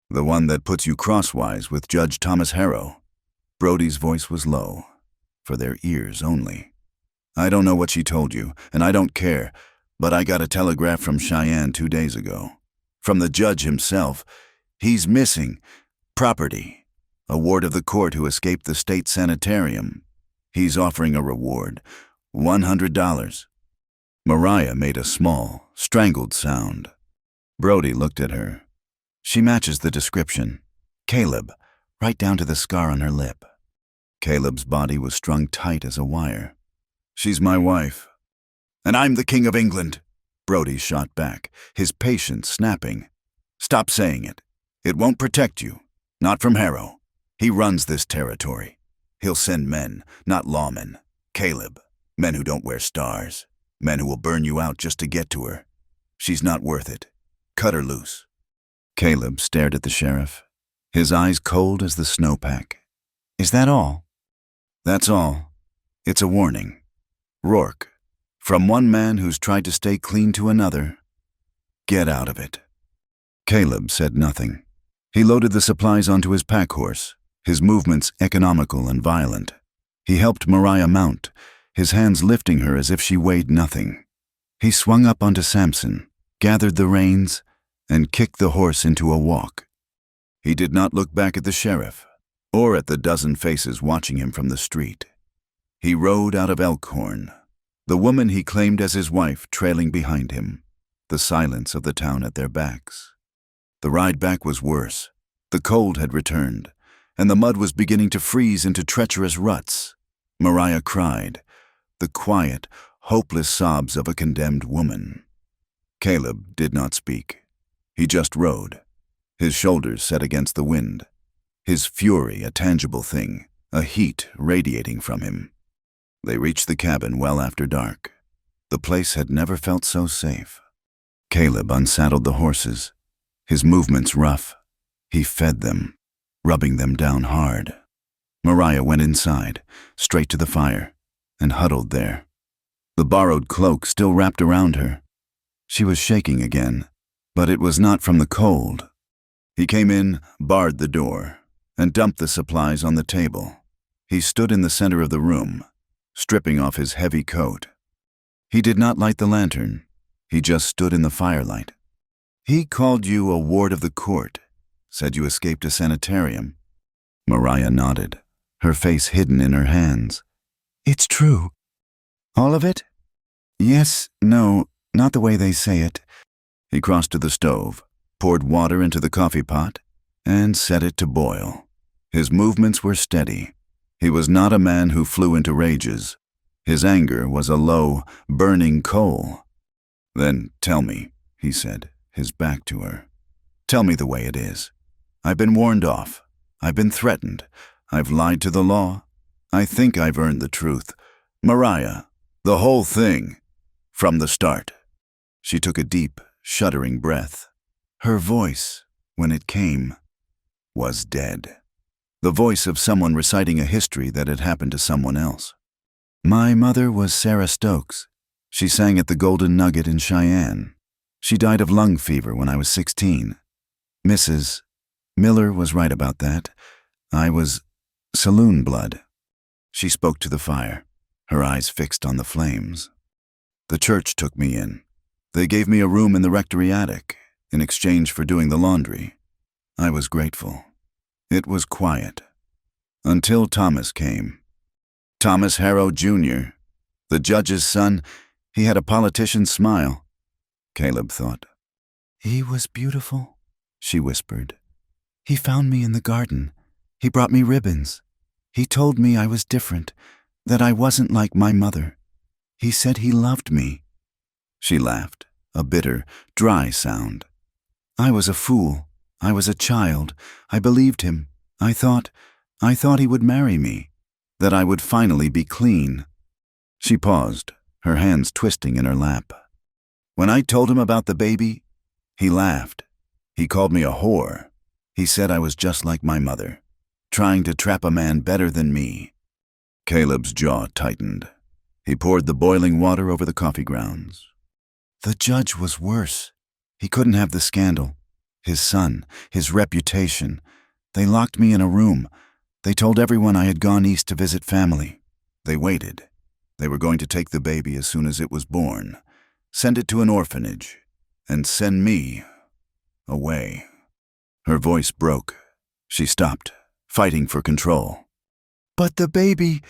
"The one that puts you crosswise with Judge Thomas Harrow." Brody's voice was low, for their ears only. "I don't know what she told you, and I don't care, but I got a telegraph from Cheyenne 2 days ago. From the judge himself. He's missing. Property. A ward of the court who escaped the state sanitarium. He's offering a reward. $100. Mariah made a small, strangled sound. Brody looked at her. "She matches the description. Caleb, right down to the scar on her lip." Caleb's body was strung tight as a wire. "She's my wife." "And I'm the King of England," Brody shot back, his patience snapping. "Stop saying it. It won't protect you. Not from Harrow. He runs this territory. He'll send men, not lawmen. Caleb, men who don't wear stars. Men who will burn you out just to get to her. She's not worth it. Cut her loose." Caleb stared at the sheriff, his eyes cold as the snowpack. "Is that all?" "That's all. It's a warning. Rourke, from one man who's tried to stay clean to another, get out of it." Caleb said nothing. He loaded the supplies onto his pack horse, his movements economical and violent. He helped Mariah mount, his hands lifting her as if she weighed nothing. He swung up onto Samson, gathered the reins, and kicked the horse into a walk. He did not look back at the sheriff, or at the dozen faces watching him from the street. He rode out of Elkhorn, the woman he claimed as his wife trailing behind him, the silence of the town at their backs. The ride back was worse. The cold had returned, and the mud was beginning to freeze into treacherous ruts. Mariah cried, the quiet, hopeless sobs of a condemned woman. Caleb did not speak. He just rode, his shoulders set against the wind, his fury a tangible thing, a heat radiating from him. They reached the cabin well after dark. The place had never felt so safe. Caleb unsaddled the horses, his movements rough. He fed them, rubbing them down hard. Mariah went inside, straight to the fire, and huddled there. The borrowed cloak still wrapped around her. She was shaking again, but it was not from the cold. He came in, barred the door, and dumped the supplies on the table. He stood in the center of the room, stripping off his heavy coat. He did not light the lantern. He just stood in the firelight. "He called you a ward of the court, said you escaped a sanitarium." Mariah nodded, her face hidden in her hands. "It's true." "All of it?" "Yes, no, not the way they say it." He crossed to the stove, poured water into the coffee pot, and set it to boil. His movements were steady. He was not a man who flew into rages. His anger was a low, burning coal. "Then tell me," he said, his back to her. "Tell me the way it is. I've been warned off. I've been threatened. I've lied to the law. I think I've earned the truth. Mariah, the whole thing, from the start." She took a deep, shuddering breath. Her voice, when it came, was dead. The voice of someone reciting a history that had happened to someone else. "My mother was Sarah Stokes. She sang at the Golden Nugget in Cheyenne. She died of lung fever when I was 16. Mrs. Miller was right about that. I was saloon blood." She spoke to the fire, her eyes fixed on the flames. "The church took me in. They gave me a room in the rectory attic in exchange for doing the laundry. I was grateful. It was quiet. Until Thomas came. Thomas Harrow, Jr., the judge's son. He had a politician's smile. Caleb thought. He was beautiful, she whispered. He found me in the garden. He brought me ribbons. He told me I was different, that I wasn't like my mother. He said he loved me. She laughed, a bitter, dry sound. I was a fool. I was a child. I believed him. I thought he would marry me, that I would finally be clean. She paused, her hands twisting in her lap. When I told him about the baby, he laughed. He called me a whore. He said I was just like my mother, trying to trap a man better than me. Caleb's jaw tightened. He poured the boiling water over the coffee grounds. The judge was worse. He couldn't have the scandal. His son, his reputation. They locked me in a room. They told everyone I had gone east to visit family. They waited. They were going to take the baby as soon as it was born, send it to an orphanage, and send me away. Her voice broke. She stopped, fighting for control. But the baby,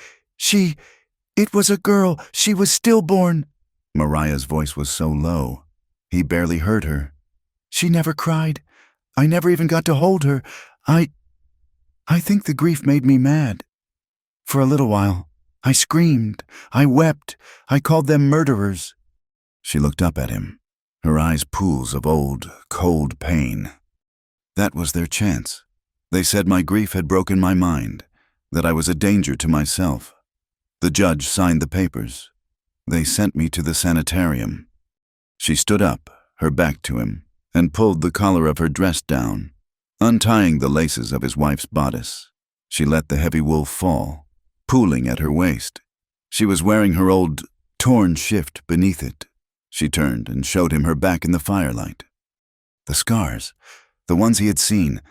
it was a girl. She was stillborn. Mariah's voice was so low, he barely heard her. She never cried. I never even got to hold her. I think the grief made me mad. For a little while, I screamed. I wept. I called them murderers. She looked up at him, her eyes pools of old, cold pain. That was their chance. They said my grief had broken my mind, that I was a danger to myself. The judge signed the papers. They sent me to the sanitarium. She stood up, her back to him, and pulled the collar of her dress down, untying the laces of his wife's bodice. She let the heavy wool fall, pooling at her waist. She was wearing her old, torn shift beneath it. She turned and showed him her back in the firelight. The scars, the ones he had seen,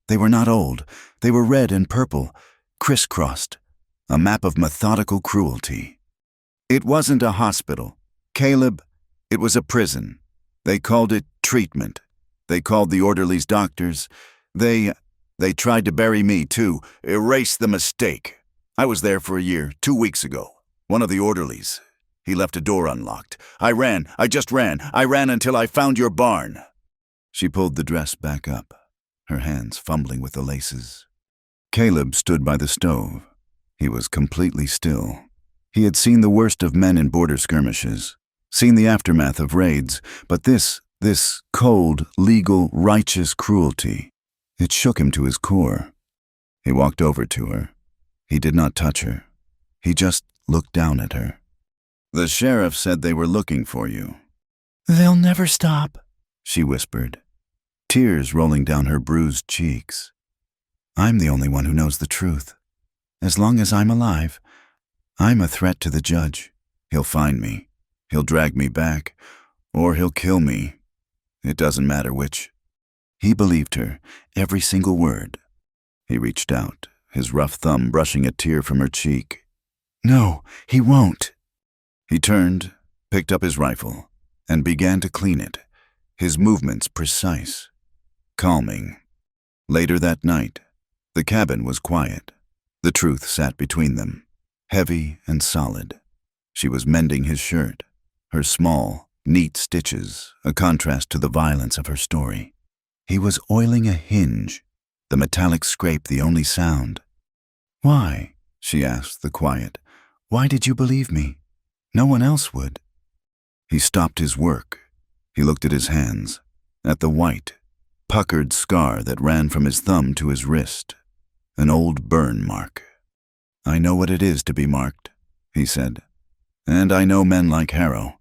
they were not old. They were red and purple, crisscrossed, a map of methodical cruelty. It wasn't a hospital, Caleb. It was a prison. They called it treatment. They called the orderlies doctors. They tried to bury me, too, erase the mistake. I was there for a year, 2 weeks ago. One of the orderlies, he left a door unlocked. I ran until I found your barn. She pulled the dress back up, her hands fumbling with the laces. Caleb stood by the stove. He was completely still. He had seen the worst of men in border skirmishes, seen the aftermath of raids, but this cold, legal, righteous cruelty, it shook him to his core. He walked over to her. He did not touch her. He just looked down at her. The sheriff said they were looking for you. They'll never stop, she whispered, tears rolling down her bruised cheeks. I'm the only one who knows the truth. As long as I'm alive, I'm a threat to the judge. He'll find me. He'll drag me back, or he'll kill me. It doesn't matter which. He believed her, every single word. He reached out, his rough thumb brushing a tear from her cheek. No, he won't. He turned, picked up his rifle, and began to clean it, his movements precise, calming. Later that night, the cabin was quiet. The truth sat between them, heavy and solid. She was mending his shirt, her small, neat stitches, a contrast to the violence of her story. He was oiling a hinge, the metallic scrape the only sound. Why? She asked the quiet. Why did you believe me? No one else would. He stopped his work. He looked at his hands, at the white, puckered scar that ran from his thumb to his wrist, an old burn mark. I know what it is to be marked, he said. And I know men like Harrow.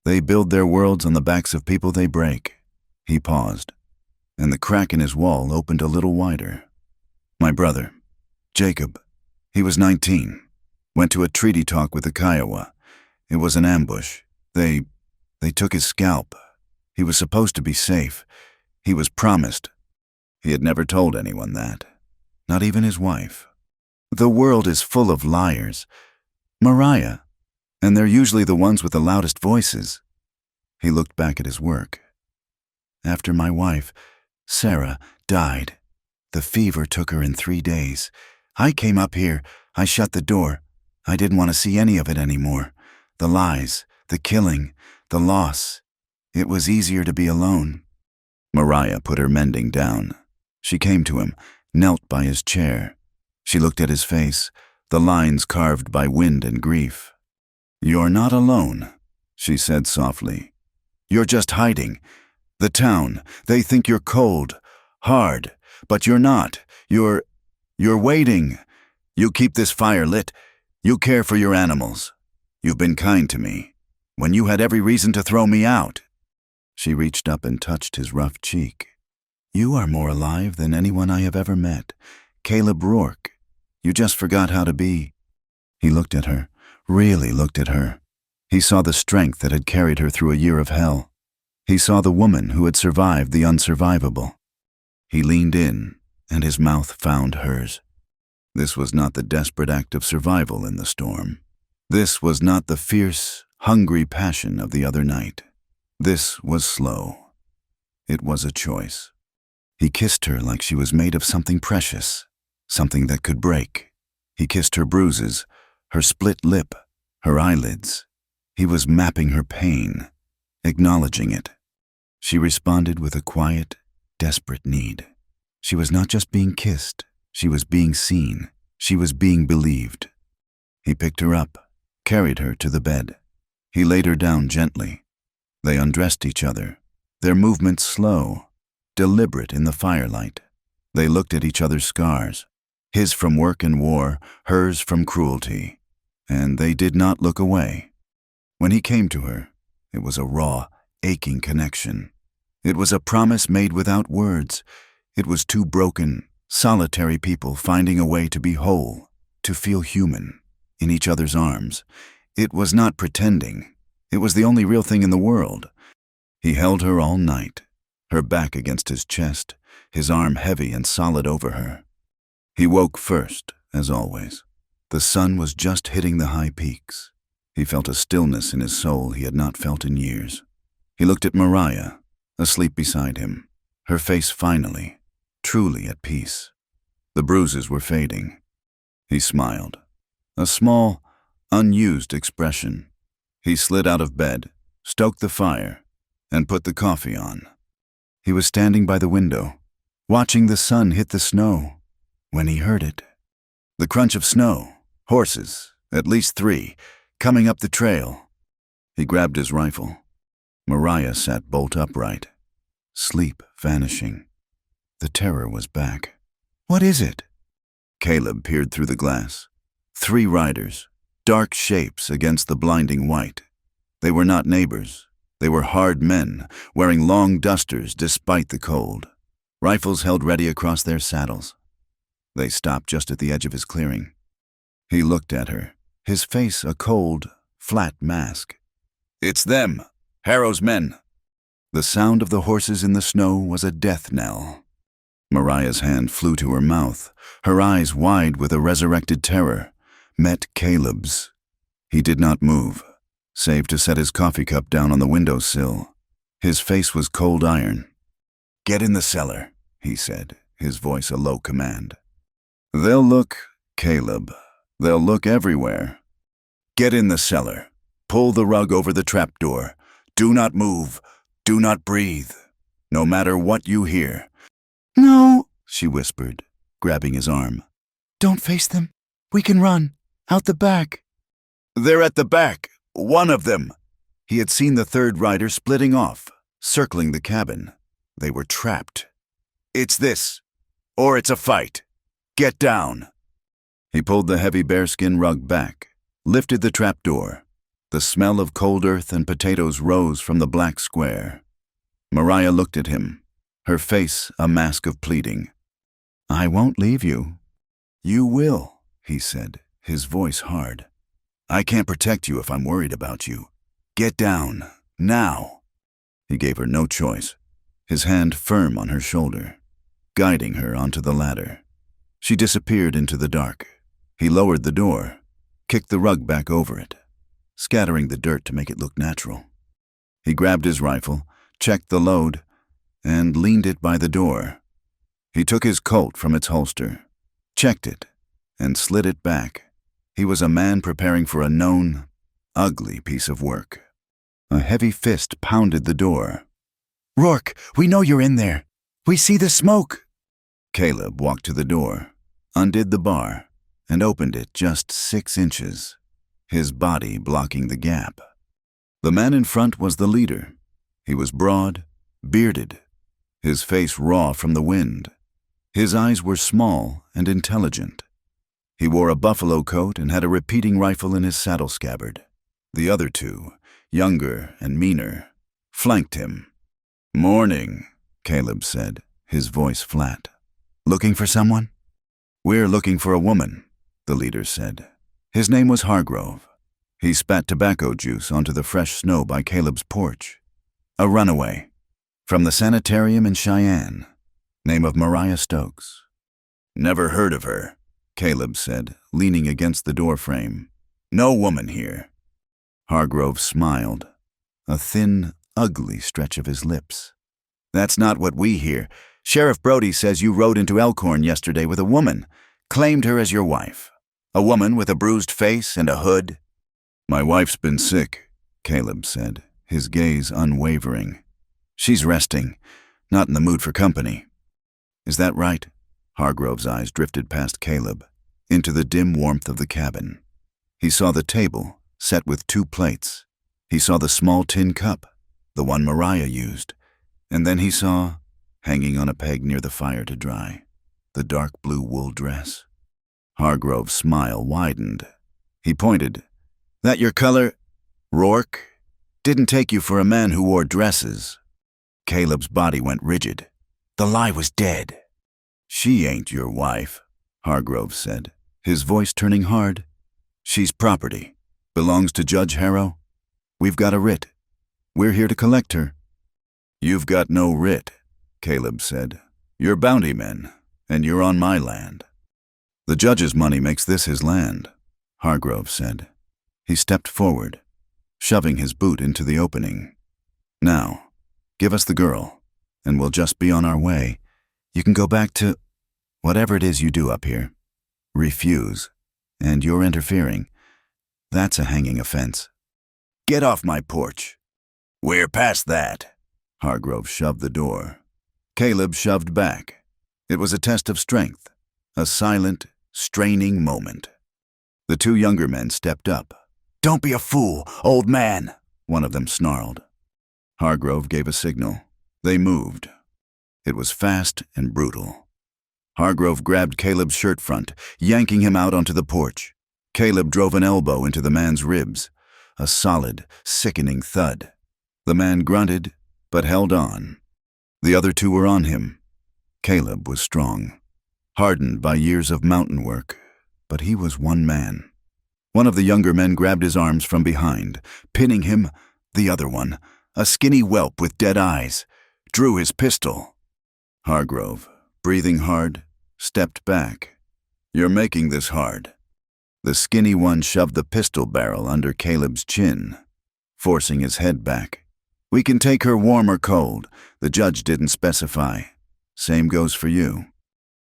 They build their worlds on the backs of people they break. He paused, and the crack in his wall opened a little wider. My brother, Jacob, he was 19, went to a treaty talk with the Kiowa. It was an ambush. They took his scalp. He was supposed to be safe. He was promised. He had never told anyone that, not even his wife. The world is full of liars. Mariah, and they're usually the ones with the loudest voices. He looked back at his work. After my wife, Sarah, died, the fever took her in 3 days. I came up here. I shut the door. I didn't want to see any of it anymore. The lies, the killing, the loss. It was easier to be alone. Mariah put her mending down. She came to him, knelt by his chair. She looked at his face, the lines carved by wind and grief. "You're not alone," she said softly. "You're just hiding. The town, they think you're cold, hard, but you're not. You're waiting. You keep this fire lit. You care for your animals. You've been kind to me, when you had every reason to throw me out." She reached up and touched his rough cheek. "You are more alive than anyone I have ever met. Caleb Rourke. You just forgot how to be." He looked at her, really looked at her. He saw the strength that had carried her through a year of hell. He saw the woman who had survived the unsurvivable. He leaned in, and his mouth found hers. This was not the desperate act of survival in the storm. This was not the fierce, hungry passion of the other night. This was slow. It was a choice. He kissed her like she was made of something precious, something that could break. He kissed her bruises, her split lip, her eyelids. He was mapping her pain, acknowledging it. She responded with a quiet, desperate need. She was not just being kissed, she was being seen, she was being believed. He picked her up, carried her to the bed. He laid her down gently. They undressed each other, their movements slow, deliberate in the firelight. They looked at each other's scars, his from work and war, hers from cruelty, and they did not look away. When he came to her, it was a raw, aching connection. It was a promise made without words. It was two broken, solitary people finding a way to be whole, to feel human, in each other's arms. It was not pretending. It was the only real thing in the world. He held her all night, her back against his chest, his arm heavy and solid over her. He woke first, as always. The sun was just hitting the high peaks. He felt a stillness in his soul he had not felt in years. He looked at Mariah, asleep beside him, her face finally, truly at peace. The bruises were fading. He smiled, a small, unused expression. He slid out of bed, stoked the fire, and put the coffee on. He was standing by the window, watching the sun hit the snow, when he heard it. The crunch of snow, horses, at least 3, coming up the trail. He grabbed his rifle. Mariah sat bolt upright, sleep vanishing. The terror was back. "What is it?" Caleb peered through the glass. 3 riders, dark shapes against the blinding white. They were not neighbors. They were hard men, wearing long dusters despite the cold, rifles held ready across their saddles. They stopped just at the edge of his clearing. He looked at her, his face a cold, flat mask. "It's them, Harrow's men." The sound of the horses in the snow was a death knell. Mariah's hand flew to her mouth, her eyes wide with a resurrected terror, met Caleb's. He did not move, save to set his coffee cup down on the windowsill. His face was cold iron. "Get in the cellar," he said, his voice a low command. "They'll look, Caleb. They'll look everywhere. Get in the cellar. Pull the rug over the trapdoor. Do not move. Do not breathe. No matter what you hear." "No," she whispered, grabbing his arm. "Don't face them. We can run. Out the back." "They're at the back. One of them." He had seen the 3rd rider splitting off, circling the cabin. They were trapped. "It's this, or it's a fight. Get down." He pulled the heavy bearskin rug back, lifted the trapdoor. The smell of cold earth and potatoes rose from the black square. Mariah looked at him, her face a mask of pleading. "I won't leave you." "You will," he said, his voice hard. "I can't protect you if I'm worried about you. Get down, now." He gave her no choice, his hand firm on her shoulder, guiding her onto the ladder. She disappeared into the dark. He lowered the door, kicked the rug back over it, scattering the dirt to make it look natural. He grabbed his rifle, checked the load, and leaned it by the door. He took his Colt from its holster, checked it, and slid it back. He was a man preparing for a known, ugly piece of work. A heavy fist pounded the door. "Rourke, we know you're in there. We see the smoke." Caleb walked to the door, undid the bar, and opened it just 6 inches, his body blocking the gap. The man in front was the leader. He was broad, bearded, his face raw from the wind. His eyes were small and intelligent. He wore a buffalo coat and had a repeating rifle in his saddle scabbard. The other 2, younger and meaner, flanked him. "Morning," Caleb said, his voice flat. "Looking for someone?" "We're looking for a woman," the leader said. His name was Hargrove. He spat tobacco juice onto the fresh snow by Caleb's porch. "A runaway. From the sanitarium in Cheyenne. Name of Mariah Stokes." "Never heard of her," Caleb said, leaning against the doorframe. "No woman here." Hargrove smiled, a thin, ugly stretch of his lips. "That's not what we hear. Sheriff Brody says you rode into Elkhorn yesterday with a woman, claimed her as your wife. A woman with a bruised face and a hood." "My wife's been sick," Caleb said, his gaze unwavering. "She's resting, not in the mood for company." "Is that right?" Hargrove's eyes drifted past Caleb, into the dim warmth of the cabin. He saw the table, set with 2 plates. He saw the small tin cup, the one Mariah used, and then he saw, hanging on a peg near the fire to dry, the dark blue wool dress. Hargrove's smile widened. He pointed. "That your color, Rourke? Didn't take you for a man who wore dresses." Caleb's body went rigid. The lie was dead. "She ain't your wife," Hargrove said, his voice turning hard. "She's property. Belongs to Judge Harrow. We've got a writ. We're here to collect her." "You've got no writ," Caleb said. "You're bounty men, and you're on my land." "The judge's money makes this his land," Hargrove said. He stepped forward, shoving his boot into the opening. "Now, give us the girl, and we'll just be on our way. You can go back to whatever it is you do up here. Refuse, and you're interfering. That's a hanging offense." "Get off my porch." "We're past that." Hargrove shoved the door. Caleb shoved back. It was a test of strength, a silent, straining moment. The 2 younger men stepped up. "Don't be a fool, old man," one of them snarled. Hargrove gave a signal. They moved. It was fast and brutal. Hargrove grabbed Caleb's shirt front, yanking him out onto the porch. Caleb drove an elbow into the man's ribs, a solid, sickening thud. The man grunted, but held on. The other 2 were on him. Caleb was strong, hardened by years of mountain work, but he was one man. One of the younger men grabbed his arms from behind, pinning him. The other one, a skinny whelp with dead eyes, drew his pistol. Hargrove, breathing hard, stepped back. "You're making this hard." The skinny one shoved the pistol barrel under Caleb's chin, forcing his head back. "We can take her warm or cold. The judge didn't specify. Same goes for you."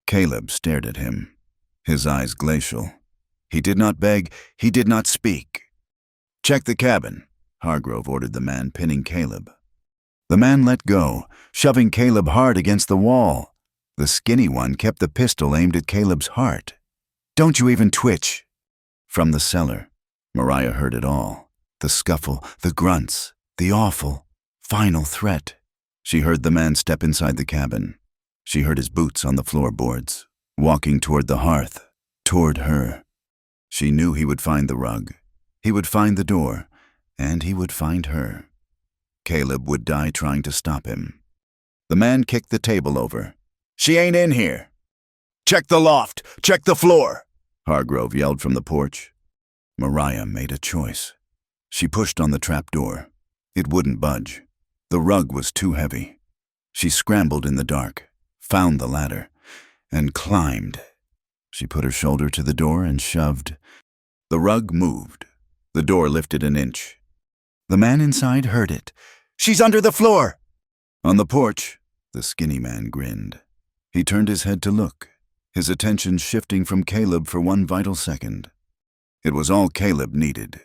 Caleb stared at him, his eyes glacial. He did not beg, he did not speak. "Check the cabin," Hargrove ordered the man pinning Caleb. The man let go, shoving Caleb hard against the wall. The skinny one kept the pistol aimed at Caleb's heart. "Don't you even twitch." From the cellar, Mariah heard it all. The scuffle, the grunts, the awful, final threat. She heard the man step inside the cabin. She heard his boots on the floorboards, walking toward the hearth, toward her. She knew he would find the rug. He would find the door, and he would find her. Caleb would die trying to stop him. The man kicked the table over. "She ain't in here." "Check the loft! Check the floor!" Hargrove yelled from the porch. Mariah made a choice. She pushed on the trap door. It wouldn't budge. The rug was too heavy. She scrambled in the dark, found the ladder, and climbed. She put her shoulder to the door and shoved. The rug moved. The door lifted an inch. The man inside heard it. "She's under the floor!" On the porch, the skinny man grinned. He turned his head to look, his attention shifting from Caleb for one vital second. It was all Caleb needed.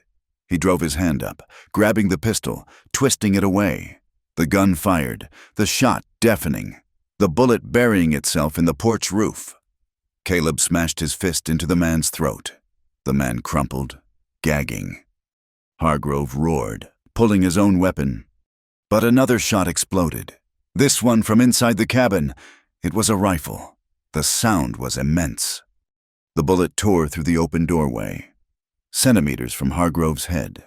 He drove his hand up, grabbing the pistol, twisting it away. The gun fired, the shot deafening, the bullet burying itself in the porch roof. Caleb smashed his fist into the man's throat. The man crumpled, gagging. Hargrove roared, pulling his own weapon. But another shot exploded. This one from inside the cabin. It was a rifle. The sound was immense. The bullet tore through the open doorway, centimeters from Hargrove's head,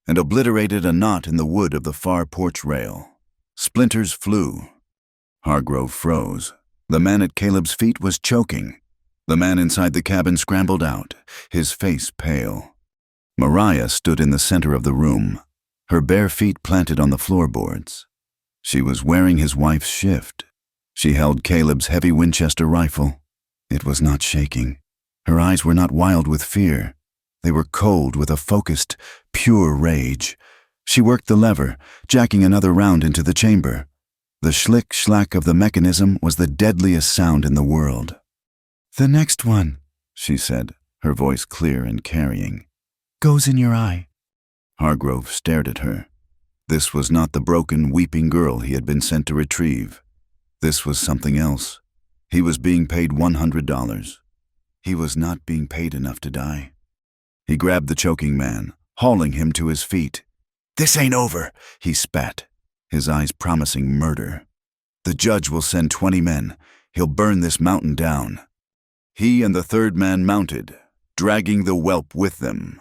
and obliterated a knot in the wood of the far porch rail. Splinters flew. Hargrove froze. The man at Caleb's feet was choking. The man inside the cabin scrambled out, his face pale. Mariah stood in the center of the room, her bare feet planted on the floorboards. She was wearing his wife's shift. She held Caleb's heavy Winchester rifle. It was not shaking. Her eyes were not wild with fear. They were cold with a focused, pure rage. She worked the lever, jacking another round into the chamber. The schlick-schlack of the mechanism was the deadliest sound in the world. "The next one," she said, her voice clear and carrying, "goes in your eye." Hargrove stared at her. This was not the broken, weeping girl he had been sent to retrieve. This was something else. He was being paid $100. He was not being paid enough to die. He grabbed the choking man, hauling him to his feet. "This ain't over," he spat, his eyes promising murder. "The judge will send 20 men. He'll burn this mountain down." He and the third man mounted, dragging the whelp with them.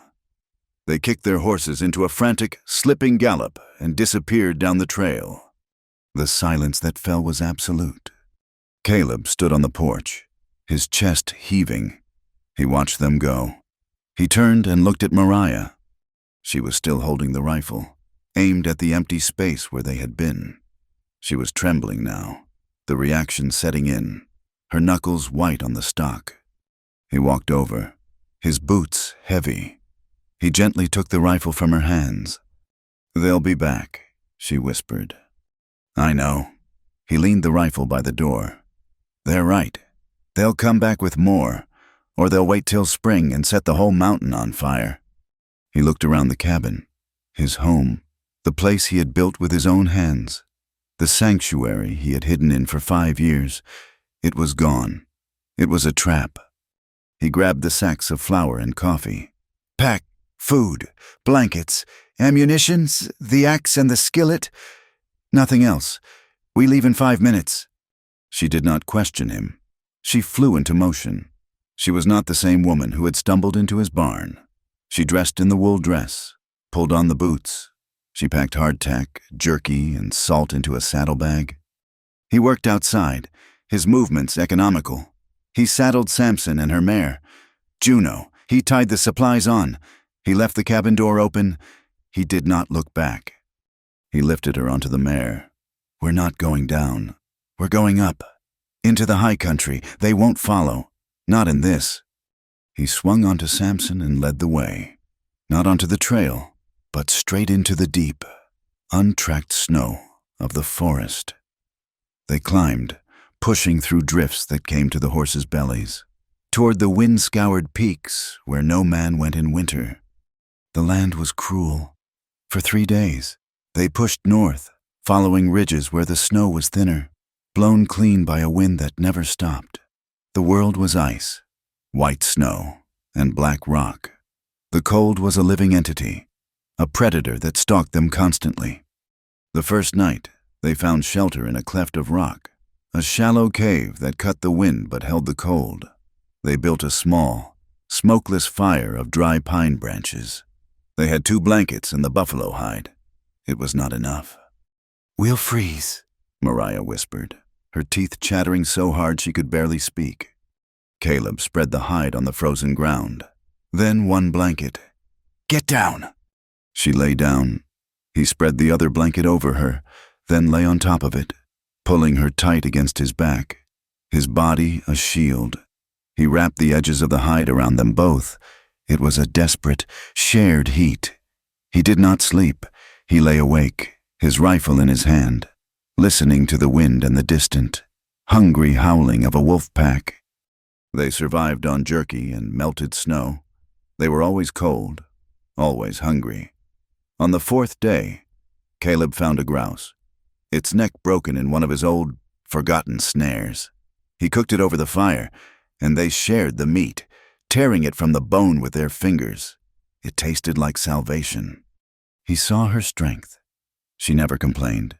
They kicked their horses into a frantic, slipping gallop and disappeared down the trail. The silence that fell was absolute. Caleb stood on the porch, his chest heaving. He watched them go. He turned and looked at Mariah. She was still holding the rifle, aimed at the empty space where they had been. She was trembling now, the reaction setting in, her knuckles white on the stock. He walked over, his boots heavy. He gently took the rifle from her hands. "They'll be back," she whispered. "I know." He leaned the rifle by the door. "They're right. They'll come back with more, or they'll wait till spring and set the whole mountain on fire." He looked around the cabin, his home, the place he had built with his own hands, the sanctuary he had hidden in for 5 years. It was gone. It was a trap. He grabbed the sacks of flour and coffee. "Pack, food, blankets, ammunitions, the axe and the skillet. Nothing else. We leave in 5 minutes." She did not question him. She flew into motion. She was not the same woman who had stumbled into his barn. She dressed in the wool dress, pulled on the boots. She packed hardtack, jerky, and salt into a saddlebag. He worked outside, his movements economical. He saddled Samson and her mare, Juno. He tied the supplies on. He left the cabin door open. He did not look back. He lifted her onto the mare. "We're not going down. We're going up. Into the high country. They won't follow. Not in this." He swung onto Samson and led the way. Not onto the trail, but straight into the deep, untracked snow of the forest. They climbed, pushing through drifts that came to the horses' bellies, toward the wind-scoured peaks where no man went in winter. The land was cruel. For 3 days, they pushed north, following ridges where the snow was thinner, blown clean by a wind that never stopped. The world was ice, white snow, and black rock. The cold was a living entity, a predator that stalked them constantly. The first night, they found shelter in a cleft of rock, a shallow cave that cut the wind but held the cold. They built a small, smokeless fire of dry pine branches. They had 2 blankets and the buffalo hide. It was not enough. "We'll freeze," Mariah whispered, her teeth chattering so hard she could barely speak. Caleb spread the hide on the frozen ground, then 1 blanket. "Get down." She lay down. He spread the other blanket over her, then lay on top of it, pulling her tight against his back, his body a shield. He wrapped the edges of the hide around them both. It was a desperate, shared heat. He did not sleep. He lay awake, his rifle in his hand, listening to the wind and the distant, hungry howling of a wolf pack. They survived on jerky and melted snow. They were always cold, always hungry. On the fourth day, Caleb found a grouse, its neck broken in one of his old, forgotten snares. He cooked it over the fire, and they shared the meat, tearing it from the bone with their fingers. It tasted like salvation. He saw her strength. She never complained.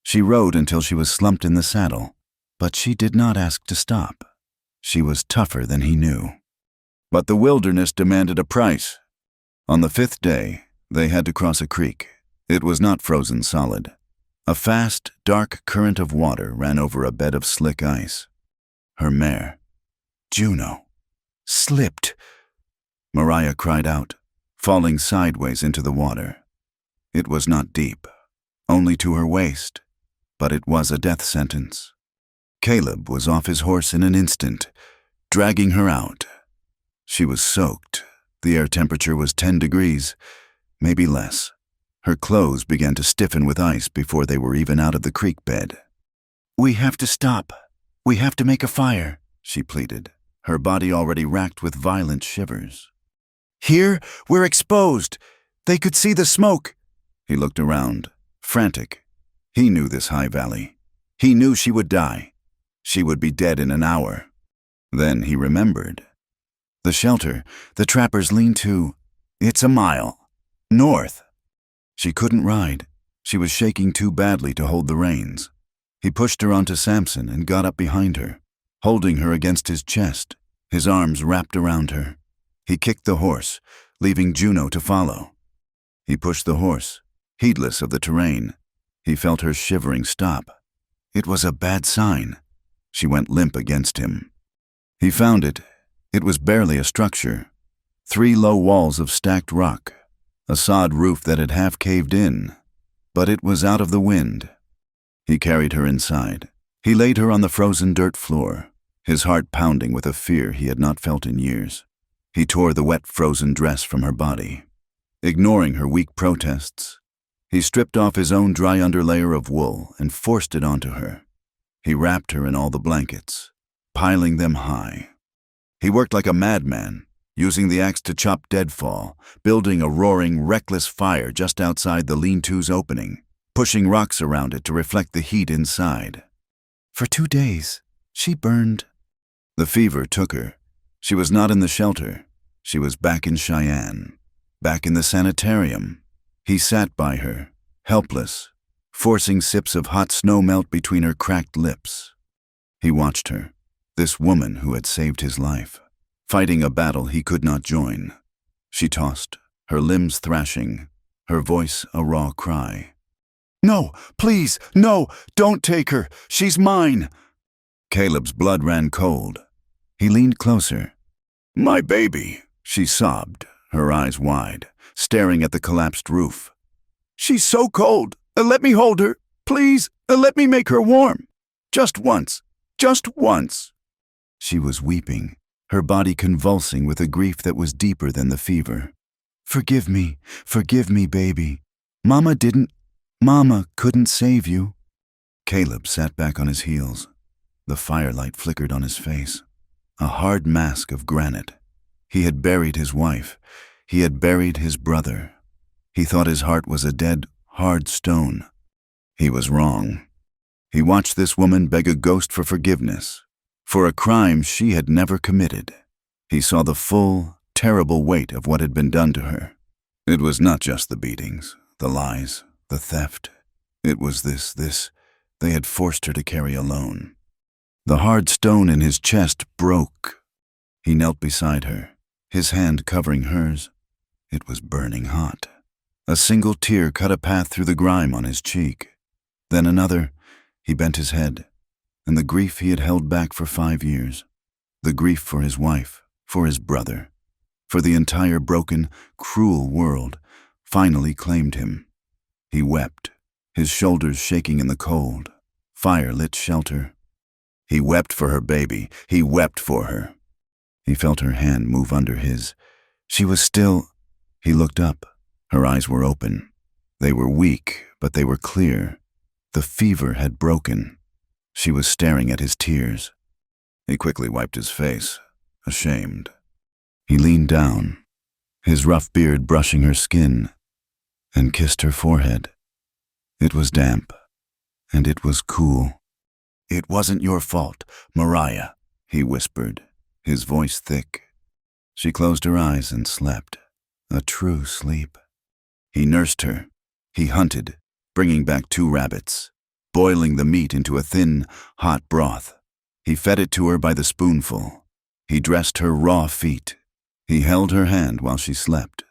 She rode until she was slumped in the saddle, but she did not ask to stop. She was tougher than he knew. But the wilderness demanded a price. On the fifth day, they had to cross a creek. It was not frozen solid. A fast, dark current of water ran over a bed of slick ice. Her mare, Juno, slipped. Mariah cried out, falling sideways into the water. It was not deep, only to her waist, but it was a death sentence. Caleb was off his horse in an instant, dragging her out. She was soaked. The air temperature was 10 degrees, maybe less. Her clothes began to stiffen with ice before they were even out of the creek bed. "We have to stop. We have to make a fire," she pleaded, her body already racked with violent shivers. "Here, we're exposed. They could see the smoke." He looked around, frantic. He knew this high valley. He knew she would die. She would be dead in an hour. Then he remembered. The shelter, the trappers' lean-to, it's a mile. North. She couldn't ride. She was shaking too badly to hold the reins. He pushed her onto Samson and got up behind her, holding her against his chest, his arms wrapped around her. He kicked the horse, leaving Juno to follow. He pushed the horse, heedless of the terrain. He felt her shivering stop. It was a bad sign. She went limp against him. He found it. It was barely a structure. 3 low walls of stacked rock, a sod roof that had half caved in, but it was out of the wind. He carried her inside. He laid her on the frozen dirt floor, his heart pounding with a fear he had not felt in years. He tore the wet, frozen dress from her body. Ignoring her weak protests, he stripped off his own dry underlayer of wool and forced it onto her. He wrapped her in all the blankets, piling them high. He worked like a madman, using the axe to chop deadfall, building a roaring, reckless fire just outside the lean-to's opening, pushing rocks around it to reflect the heat inside. For 2 days, she burned. The fever took her. She was not in the shelter. She was back in Cheyenne, back in the sanitarium. He sat by her, helpless, forcing sips of hot snow melt between her cracked lips. He watched her, this woman who had saved his life, fighting a battle he could not join. She tossed, her limbs thrashing, her voice a raw cry. "No, please, no, don't take her. She's mine." Caleb's blood ran cold. He leaned closer. "My baby," she sobbed, her eyes wide, staring at the collapsed roof. "She's so cold. Let me hold her. Please, let me make her warm. Just once. Just once." She was weeping, her body convulsing with a grief that was deeper than the fever. Forgive me, baby. Mama couldn't save you." Caleb sat back on his heels. The firelight flickered on his face, a hard mask of granite. He had buried his wife. He had buried his brother. He thought his heart was a dead, hard stone. He was wrong. He watched this woman beg a ghost for forgiveness, for a crime she had never committed. He saw the full, terrible weight of what had been done to her. It was not just the beatings, the lies, the theft. It was this they had forced her to carry alone. The hard stone in his chest broke. He knelt beside her, his hand covering hers. It was burning hot. A single tear cut a path through the grime on his cheek. Then another. He bent his head, and the grief he had held back for 5 years, the grief for his wife, for his brother, for the entire broken, cruel world, finally claimed him. He wept, his shoulders shaking in the cold, fire-lit shelter. He wept for her baby. He wept for her. He felt her hand move under his. She was still. He looked up. Her eyes were open. They were weak, but they were clear. The fever had broken. She was staring at his tears. He quickly wiped his face, ashamed. He leaned down. his rough beard brushing her skin, and kissed her forehead. It was damp, and it was cool. "It wasn't your fault, Mariah," he whispered, his voice thick. She closed her eyes and slept, a true sleep. He nursed her. He hunted, bringing back 2 rabbits, boiling the meat into a thin, hot broth. He fed it to her by the spoonful. He dressed her raw feet. He held her hand while she slept.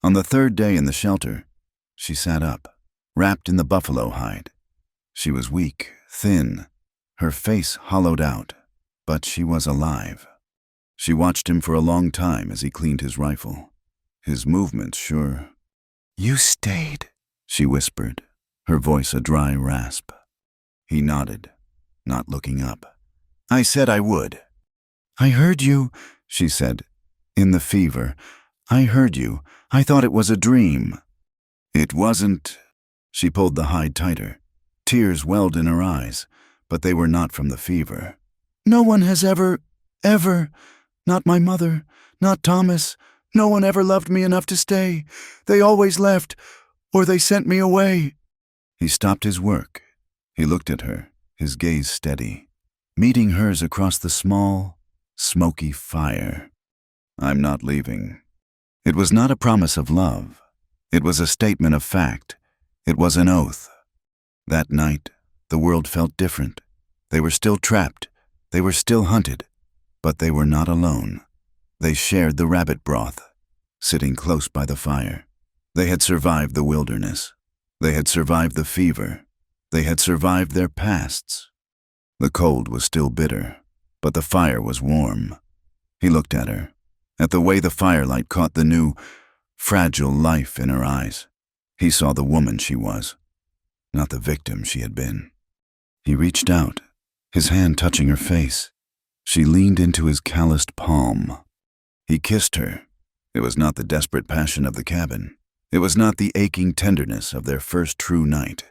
On the 3rd day in the shelter, she sat up, wrapped in the buffalo hide. She was weak, thin, her face hollowed out, but she was alive. She watched him for a long time as he cleaned his rifle. His movements sure. "You stayed," she whispered, her voice a dry rasp. He nodded, not looking up. "I said I would." "I heard you," she said, "in the fever. I heard you. I thought it was a dream." "It wasn't." She pulled the hide tighter. Tears welled in her eyes, but they were not from the fever. "No one has ever, not my mother, not Thomas, no one ever loved me enough to stay. They always left, or they sent me away." He stopped his work. He looked at her, his gaze steady, meeting hers across the small, smoky fire. "I'm not leaving." It was not a promise of love. It was a statement of fact. It was an oath. That night, the world felt different. They were still trapped. They were still hunted. But they were not alone. They shared the rabbit broth, sitting close by the fire. They had survived the wilderness. They had survived the fever. They had survived their pasts. The cold was still bitter, but the fire was warm. He looked at her, at the way the firelight caught the new, fragile life in her eyes. He saw the woman she was, not the victim she had been. He reached out, his hand touching her face. She leaned into his calloused palm. He kissed her. It was not the desperate passion of the cabin. It was not the aching tenderness of their first true night.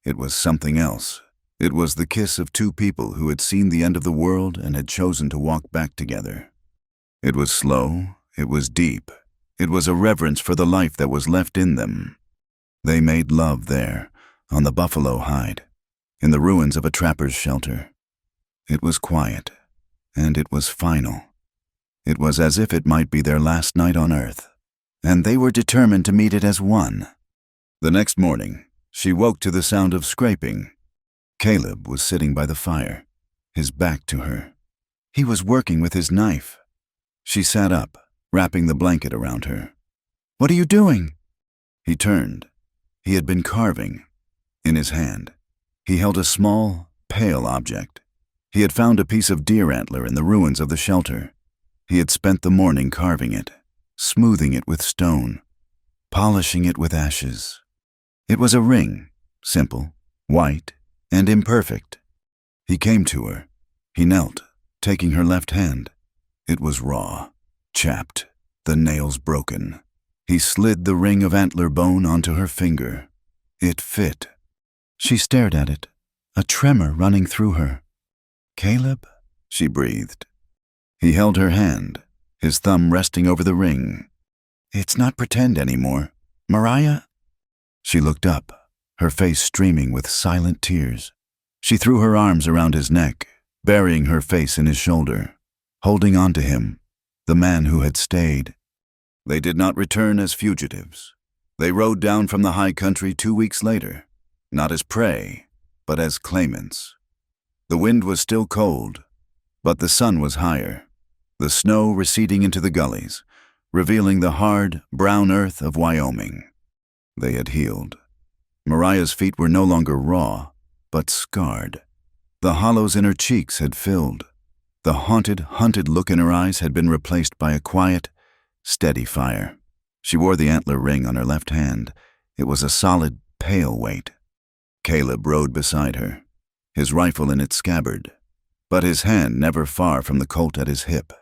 It was something else. It was the kiss of 2 people who had seen the end of the world and had chosen to walk back together. It was slow. It was deep. It was a reverence for the life that was left in them. They made love there, on the buffalo hide, in the ruins of a trapper's shelter. It was quiet, and it was final. It was as if it might be their last night on earth, and they were determined to meet it as one. The next morning, she woke to the sound of scraping. Caleb was sitting by the fire, his back to her. He was working with his knife. She sat up, wrapping the blanket around her. "What are you doing?" He turned. He had been carving. In his hand, he held a small, pale object. He had found a piece of deer antler in the ruins of the shelter. He had spent the morning carving it, smoothing it with stone, polishing it with ashes. It was a ring, simple, white, and imperfect. He came to her. He knelt, taking her left hand. It was raw, chapped, the nails broken. He slid the ring of antler bone onto her finger. It fit. She stared at it, a tremor running through her. "Caleb?" she breathed. He held her hand, his thumb resting over the ring. "It's not pretend anymore. Mariah?" She looked up, her face streaming with silent tears. She threw her arms around his neck, burying her face in his shoulder, holding on to him, the man who had stayed. They did not return as fugitives. They rode down from the high country 2 weeks later, not as prey, but as claimants. The wind was still cold, but the sun was higher, the snow receding into the gullies, revealing the hard, brown earth of Wyoming. They had healed. Mariah's feet were no longer raw, but scarred. The hollows in her cheeks had filled. The haunted, hunted look in her eyes had been replaced by a quiet, steady fire. She wore the antler ring on her left hand. It was a solid, pale weight. Caleb rode beside her, his rifle in its scabbard, but his hand never far from the Colt at his hip.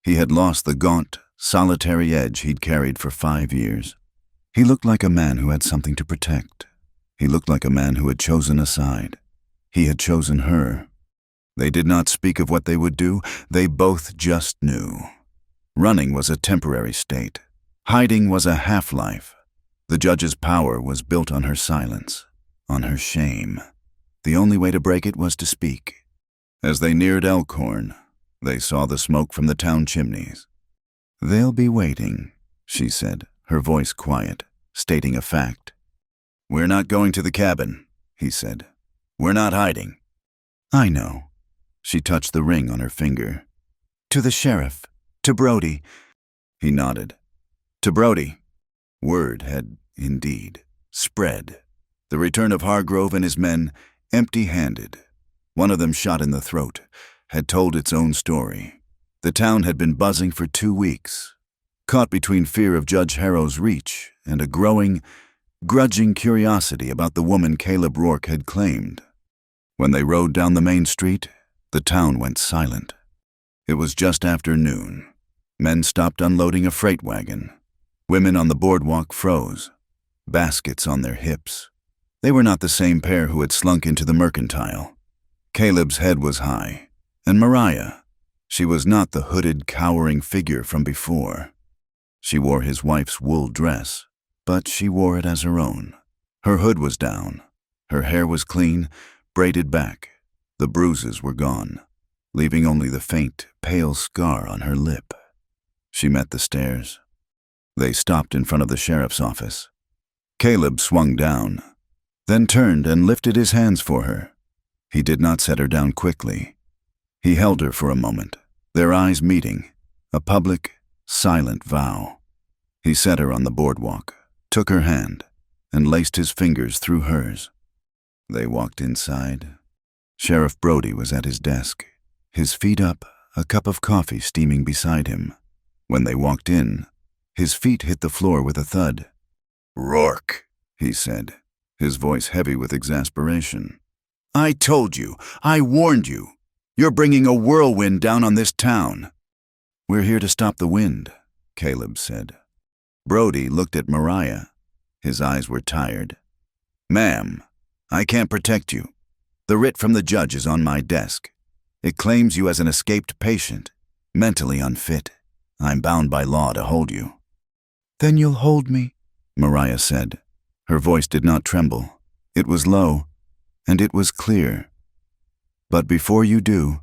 He had lost the gaunt, solitary edge he'd carried for 5 years. He looked like a man who had something to protect. He looked like a man who had chosen a side. He had chosen her. They did not speak of what they would do. They both just knew. Running was a temporary state. Hiding was a half-life. The judge's power was built on her silence, on her shame. The only way to break it was to speak. As they neared Elkhorn, they saw the smoke from the town chimneys. "They'll be waiting," she said, her voice quiet, stating a fact. "We're not going to the cabin," he said. "We're not hiding." "I know." She touched the ring on her finger. "To the sheriff. To Brody." He nodded. "To Brody." Word had, indeed, spread. The return of Hargrove and his men, empty-handed, one of them shot in the throat, had told its own story. The town had been buzzing for 2 weeks, caught between fear of Judge Harrow's reach and a growing, grudging curiosity about the woman Caleb Rourke had claimed. When they rode down the main street, the town went silent. It was just after noon. Men stopped unloading a freight wagon. Women on the boardwalk froze, baskets on their hips. They were not the same pair who had slunk into the mercantile. Caleb's head was high, and Mariah, she was not the hooded, cowering figure from before. She wore his wife's wool dress, but she wore it as her own. Her hood was down. Her hair was clean, braided back. The bruises were gone, leaving only the faint, pale scar on her lip. She met the stairs. They stopped in front of the sheriff's office. Caleb swung down, then turned and lifted his hands for her. He did not set her down quickly. He held her for a moment, their eyes meeting, a public, silent vow. He set her on the boardwalk, took her hand, and laced his fingers through hers. They walked inside. Sheriff Brody was at his desk, his feet up, a cup of coffee steaming beside him. When they walked in, his feet hit the floor with a thud. "Rourke," he said, his voice heavy with exasperation. "I told you, I warned you. You're bringing a whirlwind down on this town." "We're here to stop the wind," Caleb said. Brody looked at Mariah. His eyes were tired. "Ma'am, I can't protect you. The writ from the judge is on my desk. It claims you as an escaped patient, mentally unfit. I'm bound by law to hold you." "Then you'll hold me," Mariah said. Her voice did not tremble. It was low, and it was clear. "But before you do,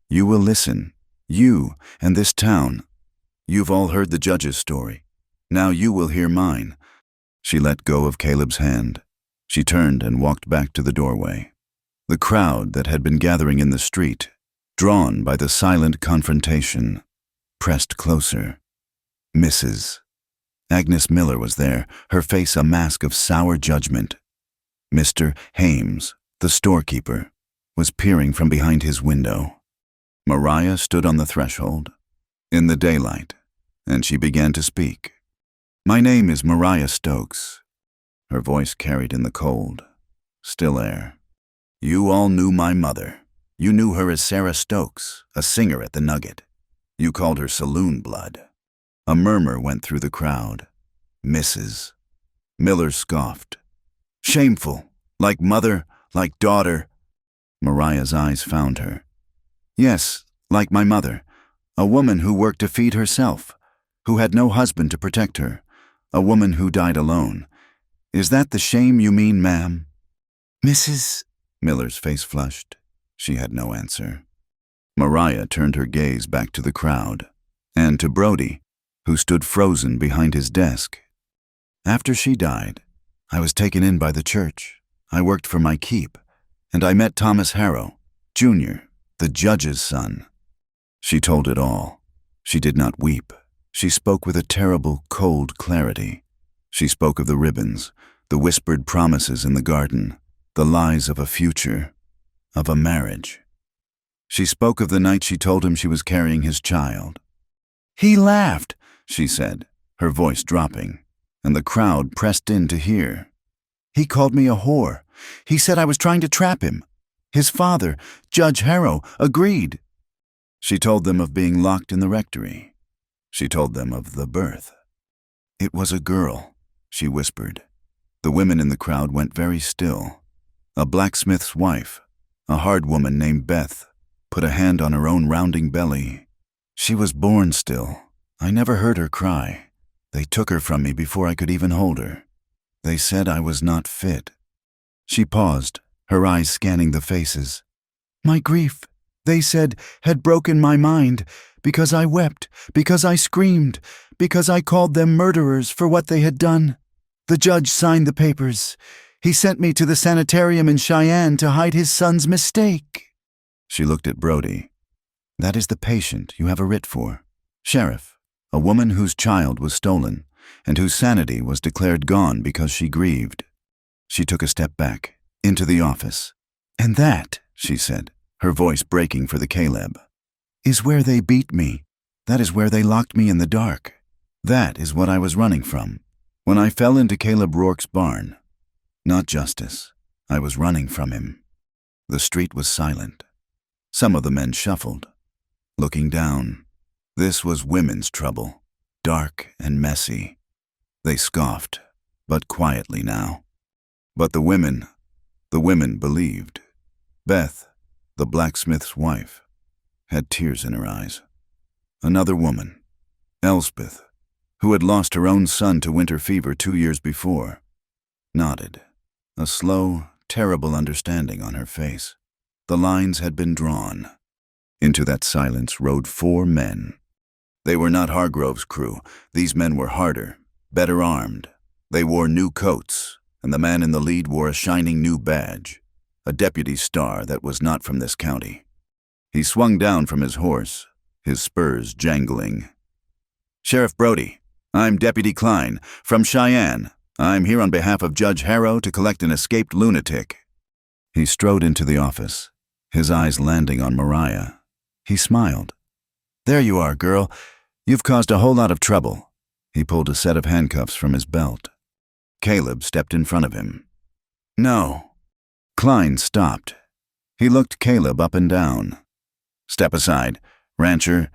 you will listen. You and this town. You've all heard the judge's story. Now you will hear mine." She let go of Caleb's hand. She turned and walked back to the doorway. The crowd that had been gathering in the street, drawn by the silent confrontation, pressed closer. Mrs. Agnes Miller was there, her face a mask of sour judgment. Mr. Hames, the storekeeper, was peering from behind his window. Mariah stood on the threshold, in the daylight, and she began to speak. "My name is Mariah Stokes." Her voice carried in the cold, still air. "You all knew my mother. You knew her as Sarah Stokes, a singer at the Nugget. You called her Saloon Blood." A murmur went through the crowd. "Mrs." Miller scoffed. "Shameful. Like mother, like daughter." Mariah's eyes found her. "Yes, like my mother. A woman who worked to feed herself, who had no husband to protect her, a woman who died alone. Is that the shame you mean, ma'am?" "Mrs." Miller's face flushed. She had no answer. Mariah turned her gaze back to the crowd, and to Brody, who stood frozen behind his desk. "After she died, I was taken in by the church. I worked for my keep, and I met Thomas Harrow, Jr., the judge's son." She told it all. She did not weep. She spoke with a terrible, cold clarity. She spoke of the ribbons, the whispered promises in the garden, the lies of a future, of a marriage. She spoke of the night she told him she was carrying his child. "He laughed," she said, her voice dropping, and the crowd pressed in to hear. "He called me a whore. He said I was trying to trap him. His father, Judge Harrow, agreed." She told them of being locked in the rectory. She told them of the birth. "It was a girl," she whispered. The women in the crowd went very still. A blacksmith's wife, a hard woman named Beth, put a hand on her own rounding belly. "She was born still. I never heard her cry. They took her from me before I could even hold her. They said I was not fit." She paused, her eyes scanning the faces. "My grief, they said, had broken my mind, because I wept, because I screamed, because I called them murderers for what they had done. The judge signed the papers. He sent me to the sanitarium in Cheyenne to hide his son's mistake." She looked at Brody. "That is the patient you have a writ for. Sheriff, a woman whose child was stolen and whose sanity was declared gone because she grieved." She took a step back, into the office. "And that," she said, her voice breaking for the Caleb, "is where they beat me. That is where they locked me in the dark. That is what I was running from. When I fell into Caleb Rourke's barn, not justice, I was running from him." The street was silent. Some of the men shuffled, looking down. This was women's trouble, dark and messy. They scoffed, but quietly now. But the women believed. Beth, the blacksmith's wife, had tears in her eyes. Another woman, Elspeth, who had lost her own son to winter fever 2 years before, nodded, a slow, terrible understanding on her face. The lines had been drawn. Into that silence rode 4 men. They were not Hargrove's crew. These men were harder, better armed. They wore new coats, and the man in the lead wore a shining new badge, a deputy star that was not from this county. He swung down from his horse, his spurs jangling. "Sheriff Brody, I'm Deputy Klein, from Cheyenne. I'm here on behalf of Judge Harrow to collect an escaped lunatic." He strode into the office, his eyes landing on Mariah. He smiled. "There you are, girl. You've caused a whole lot of trouble." He pulled a set of handcuffs from his belt. Caleb stepped in front of him. "No." Klein stopped. He looked Caleb up and down. "Step aside. Rancher,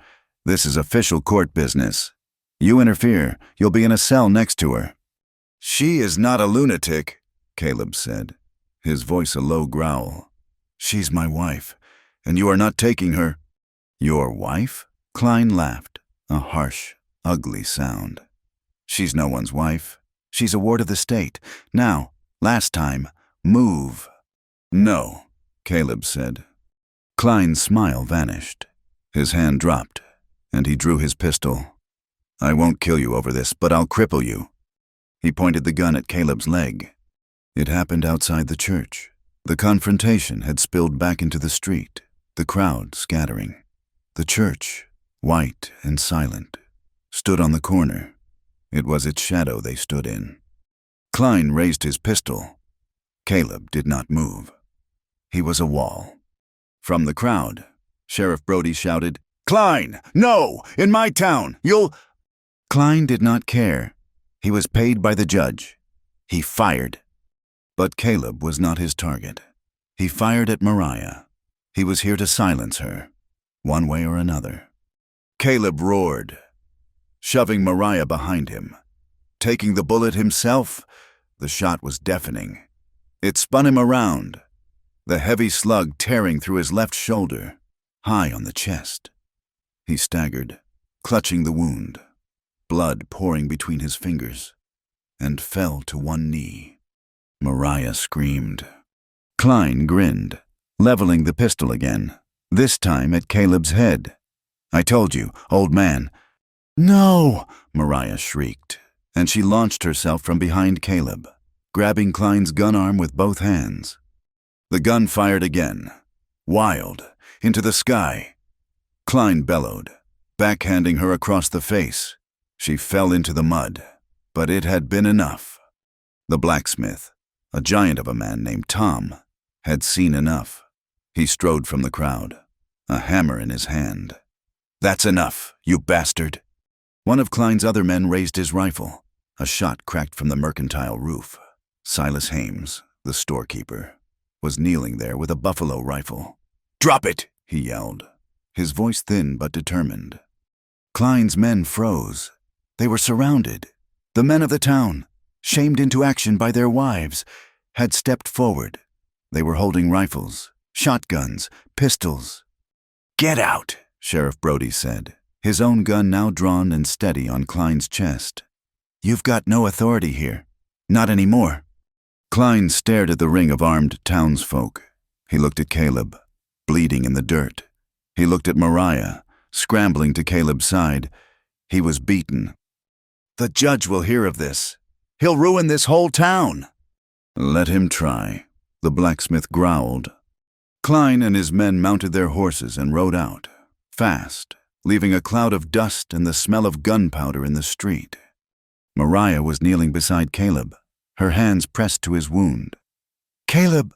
this is official court business. You interfere, you'll be in a cell next to her." "She is not a lunatic," Caleb said, his voice a low growl. "She's my wife, and you are not taking her." "Your wife?" Klein laughed, a harsh, ugly sound. "She's no one's wife. She's a ward of the state. Now, last time, move." "No," Caleb said. Klein's smile vanished. His hand dropped, and he drew his pistol. "I won't kill you over this, but I'll cripple you." He pointed the gun at Caleb's leg. It happened outside the church. The confrontation had spilled back into the street, the crowd scattering. The church, white and silent, stood on the corner. It was its shadow they stood in. Klein raised his pistol. Caleb did not move. He was a wall. From the crowd, Sheriff Brody shouted, "Klein, no! In my town! You'll—" Klein did not care. He was paid by the judge. He fired. But Caleb was not his target. He fired at Mariah. He was here to silence her, one way or another. Caleb roared, shoving Mariah behind him. Taking the bullet himself, the shot was deafening. It spun him around, the heavy slug tearing through his left shoulder, high on the chest. He staggered, clutching the wound, blood pouring between his fingers, and fell to one knee. Mariah screamed. Klein grinned, leveling the pistol again, this time at Caleb's head. "I told you, old man." "No!" Mariah shrieked, and she launched herself from behind Caleb, grabbing Klein's gun arm with both hands. The gun fired again, wild, into the sky. Klein bellowed, backhanding her across the face. She fell into the mud, but it had been enough. The blacksmith, a giant of a man named Tom, had seen enough. He strode from the crowd, a hammer in his hand. "That's enough, you bastard." One of Klein's other men raised his rifle. A shot cracked from the mercantile roof. Silas Hames, the storekeeper, was kneeling there with a buffalo rifle. "Drop it!" he yelled, his voice thin but determined. Klein's men froze. They were surrounded. The men of the town, shamed into action by their wives, had stepped forward. They were holding rifles, shotguns, pistols. "Get out," Sheriff Brody said, his own gun now drawn and steady on Klein's chest. You've got no authority here. Not anymore." Klein stared at the ring of armed townsfolk. He looked at Caleb, bleeding in the dirt. He looked at Mariah, scrambling to Caleb's side. He was beaten. "The judge will hear of this. He'll ruin this whole town." "Let him try," the blacksmith growled. Klein and his men mounted their horses and rode out, fast, leaving a cloud of dust and the smell of gunpowder in the street. Mariah was kneeling beside Caleb, her hands pressed to his wound. "Caleb!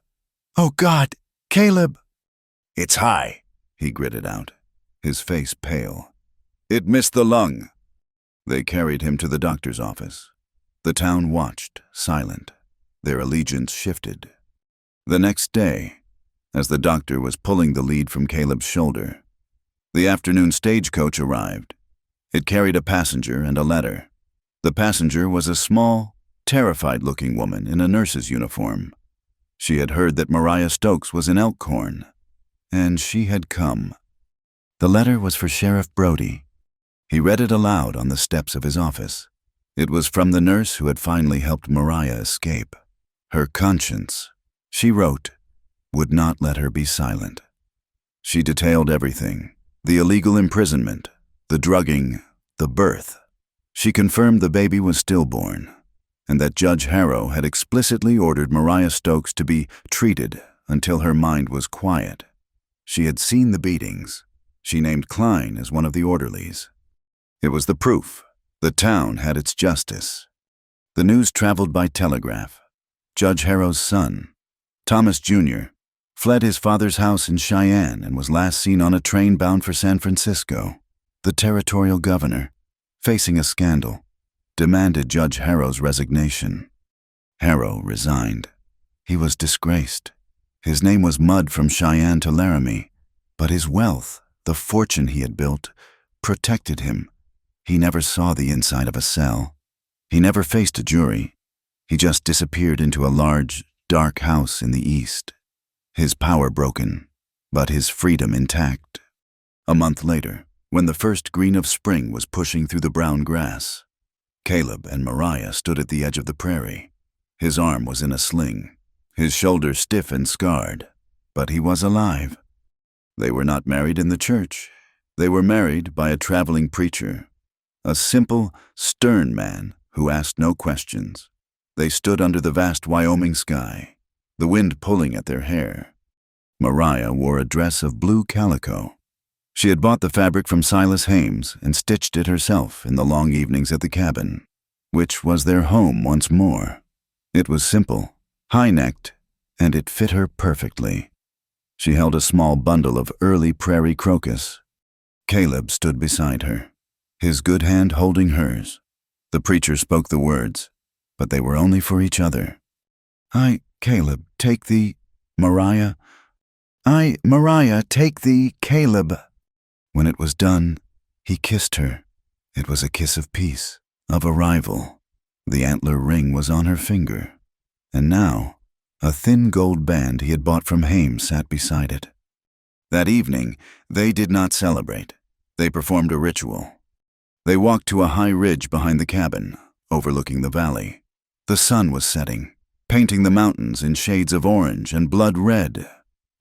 Oh God, Caleb!" "It's high," he gritted out, his face pale. "It missed the lung." They carried him to the doctor's office. The town watched, silent. Their allegiance shifted. The next day, as the doctor was pulling the lead from Caleb's shoulder, the afternoon stagecoach arrived. It carried a passenger and a letter. The passenger was a small, terrified-looking woman in a nurse's uniform. She had heard that Mariah Stokes was in Elkhorn, and she had come. The letter was for Sheriff Brody. He read it aloud on the steps of his office. It was from the nurse who had finally helped Mariah escape. Her conscience, she wrote, would not let her be silent. She detailed everything: the illegal imprisonment, the drugging, the birth. She confirmed the baby was stillborn, and that Judge Harrow had explicitly ordered Mariah Stokes to be treated until her mind was quiet. She had seen the beatings. She named Klein as one of the orderlies. It was the proof. The town had its justice. The news traveled by telegraph. Judge Harrow's son, Thomas Jr., fled his father's house in Cheyenne and was last seen on a train bound for San Francisco. The territorial governor, facing a scandal, demanded Judge Harrow's resignation. Harrow resigned. He was disgraced. His name was mud from Cheyenne to Laramie, but his wealth, the fortune he had built, protected him. He never saw the inside of a cell. He never faced a jury. He just disappeared into a large, dark house in the east. His power broken, but his freedom intact. A month later, when the first green of spring was pushing through the brown grass, Caleb and Mariah stood at the edge of the prairie. His arm was in a sling, his shoulder stiff and scarred, but he was alive. They were not married in the church. They were married by a traveling preacher, a simple, stern man who asked no questions. They stood under the vast Wyoming sky, the wind pulling at their hair. Mariah wore a dress of blue calico. She had bought the fabric from Silas Hames and stitched it herself in the long evenings at the cabin, which was their home once more. It was simple, high-necked, and it fit her perfectly. She held a small bundle of early prairie crocus. Caleb stood beside her, his good hand holding hers. The preacher spoke the words, but they were only for each other. Caleb, take thee, Mariah. Mariah, take thee, Caleb." When it was done, he kissed her. It was a kiss of peace, of arrival. The antler ring was on her finger, and now a thin gold band he had bought from Hames sat beside it. That evening, they did not celebrate. They performed a ritual. They walked to a high ridge behind the cabin, overlooking the valley. The sun was setting, painting the mountains in shades of orange and blood red.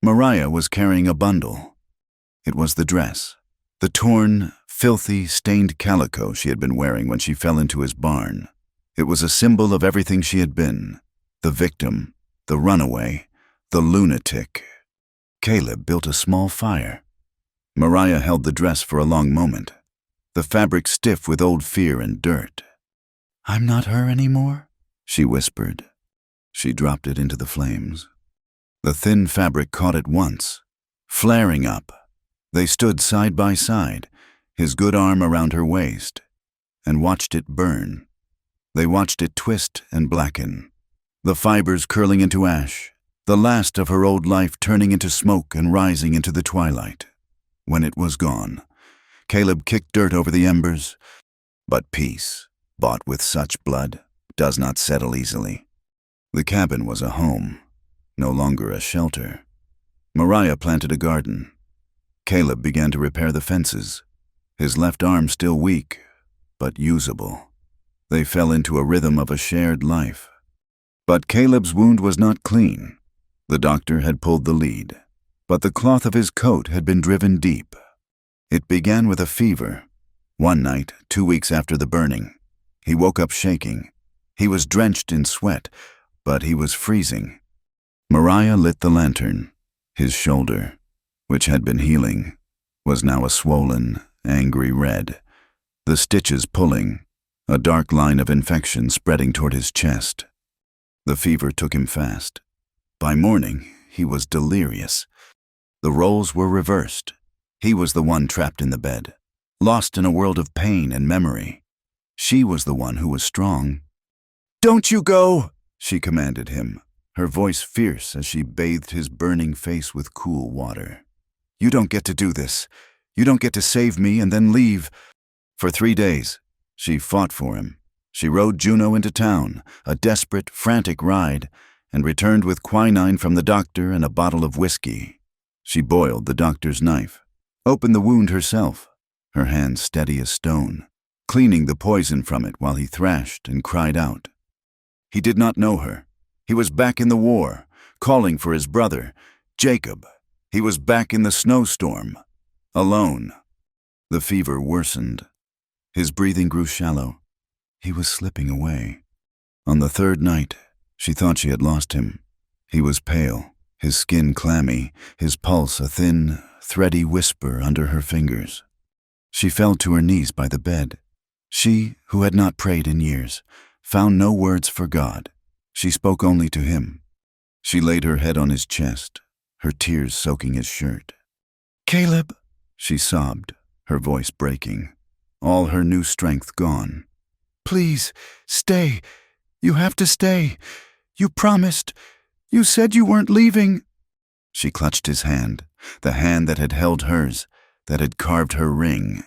Mariah was carrying a bundle. It was the dress, the torn, filthy, stained calico she had been wearing when she fell into his barn. It was a symbol of everything she had been: the victim, the runaway, the lunatic. Caleb built a small fire. Mariah held the dress for a long moment, the fabric stiff with old fear and dirt. "I'm not her anymore," she whispered. She dropped it into the flames. The thin fabric caught at once, flaring up. They stood side by side, his good arm around her waist, and watched it burn. They watched it twist and blacken, the fibers curling into ash, the last of her old life turning into smoke and rising into the twilight. When it was gone, Caleb kicked dirt over the embers. But peace, bought with such blood, does not settle easily. The cabin was a home, no longer a shelter. Mariah planted a garden. Caleb began to repair the fences, his left arm still weak, but usable. They fell into a rhythm of a shared life. But Caleb's wound was not clean. The doctor had pulled the lead, but the cloth of his coat had been driven deep. It began with a fever. One night, 2 weeks after the burning, he woke up shaking. He was drenched in sweat, but he was freezing. Mariah lit the lantern. His shoulder, which had been healing, was now a swollen, angry red. The stitches pulling, a dark line of infection spreading toward his chest. The fever took him fast. By morning, he was delirious. The roles were reversed. He was the one trapped in the bed, lost in a world of pain and memory. She was the one who was strong. "Don't you go!" she commanded him, her voice fierce as she bathed his burning face with cool water. "You don't get to do this. You don't get to save me and then leave." For 3 days, she fought for him. She rode Juno into town, a desperate, frantic ride, and returned with quinine from the doctor and a bottle of whiskey. She boiled the doctor's knife, opened the wound herself, her hands steady as stone, cleaning the poison from it while he thrashed and cried out. He did not know her. He was back in the war, calling for his brother, Jacob. He was back in the snowstorm, alone. The fever worsened. His breathing grew shallow. He was slipping away. On the 3rd night, she thought she had lost him. He was pale, his skin clammy, his pulse a thin, thready whisper under her fingers. She fell to her knees by the bed. She, who had not prayed in years, found no words for God. She spoke only to him. She laid her head on his chest, her tears soaking his shirt. "Caleb," she sobbed, her voice breaking, all her new strength gone. "Please, stay. You have to stay. You promised. You said you weren't leaving." She clutched his hand, the hand that had held hers, that had carved her ring.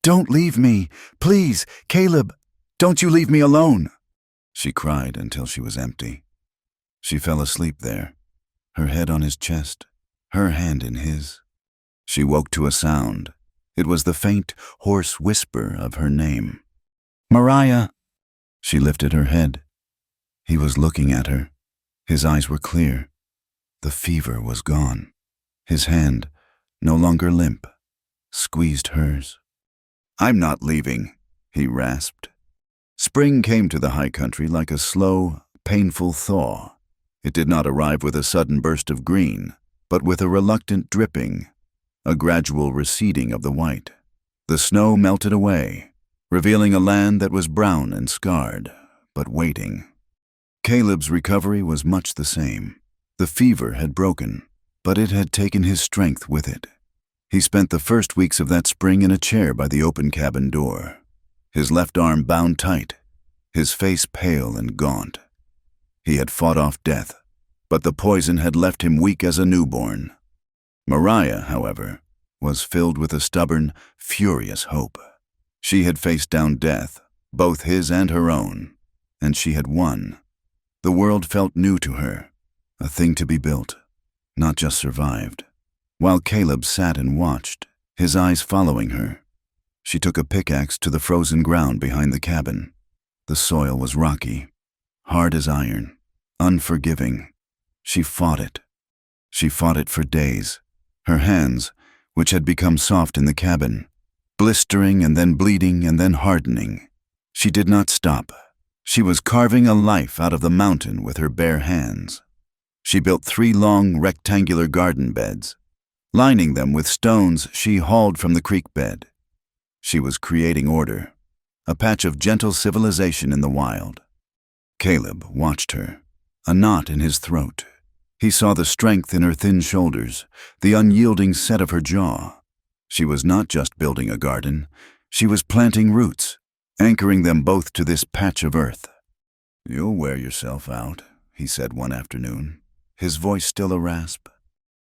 "Don't leave me. Please, Caleb, don't you leave me alone," she cried until she was empty. She fell asleep there, her head on his chest, her hand in his. She woke to a sound. It was the faint, hoarse whisper of her name. "Mariah." She lifted her head. He was looking at her. His eyes were clear. The fever was gone. His hand, no longer limp, squeezed hers. "I'm not leaving," he rasped. Spring came to the high country like a slow, painful thaw. It did not arrive with a sudden burst of green, but with a reluctant dripping, a gradual receding of the white. The snow melted away, revealing a land that was brown and scarred, but waiting. Caleb's recovery was much the same. The fever had broken, but it had taken his strength with it. He spent the first weeks of that spring in a chair by the open cabin door, his left arm bound tight, his face pale and gaunt. He had fought off death, but the poison had left him weak as a newborn. Mariah, however, was filled with a stubborn, furious hope. She had faced down death, both his and her own, and she had won. The world felt new to her, a thing to be built, not just survived. While Caleb sat and watched, his eyes following her, she took a pickaxe to the frozen ground behind the cabin. The soil was rocky, hard as iron, unforgiving. She fought it. She fought it for days. Her hands, which had become soft in the cabin, blistering and then bleeding and then hardening. She did not stop. She was carving a life out of the mountain with her bare hands. She built 3 long, rectangular garden beds, lining them with stones she hauled from the creek bed. She was creating order, a patch of gentle civilization in the wild. Caleb watched her, a knot in his throat. He saw the strength in her thin shoulders, the unyielding set of her jaw. She was not just building a garden, she was planting roots, anchoring them both to this patch of earth. "You'll wear yourself out," he said one afternoon, his voice still a rasp.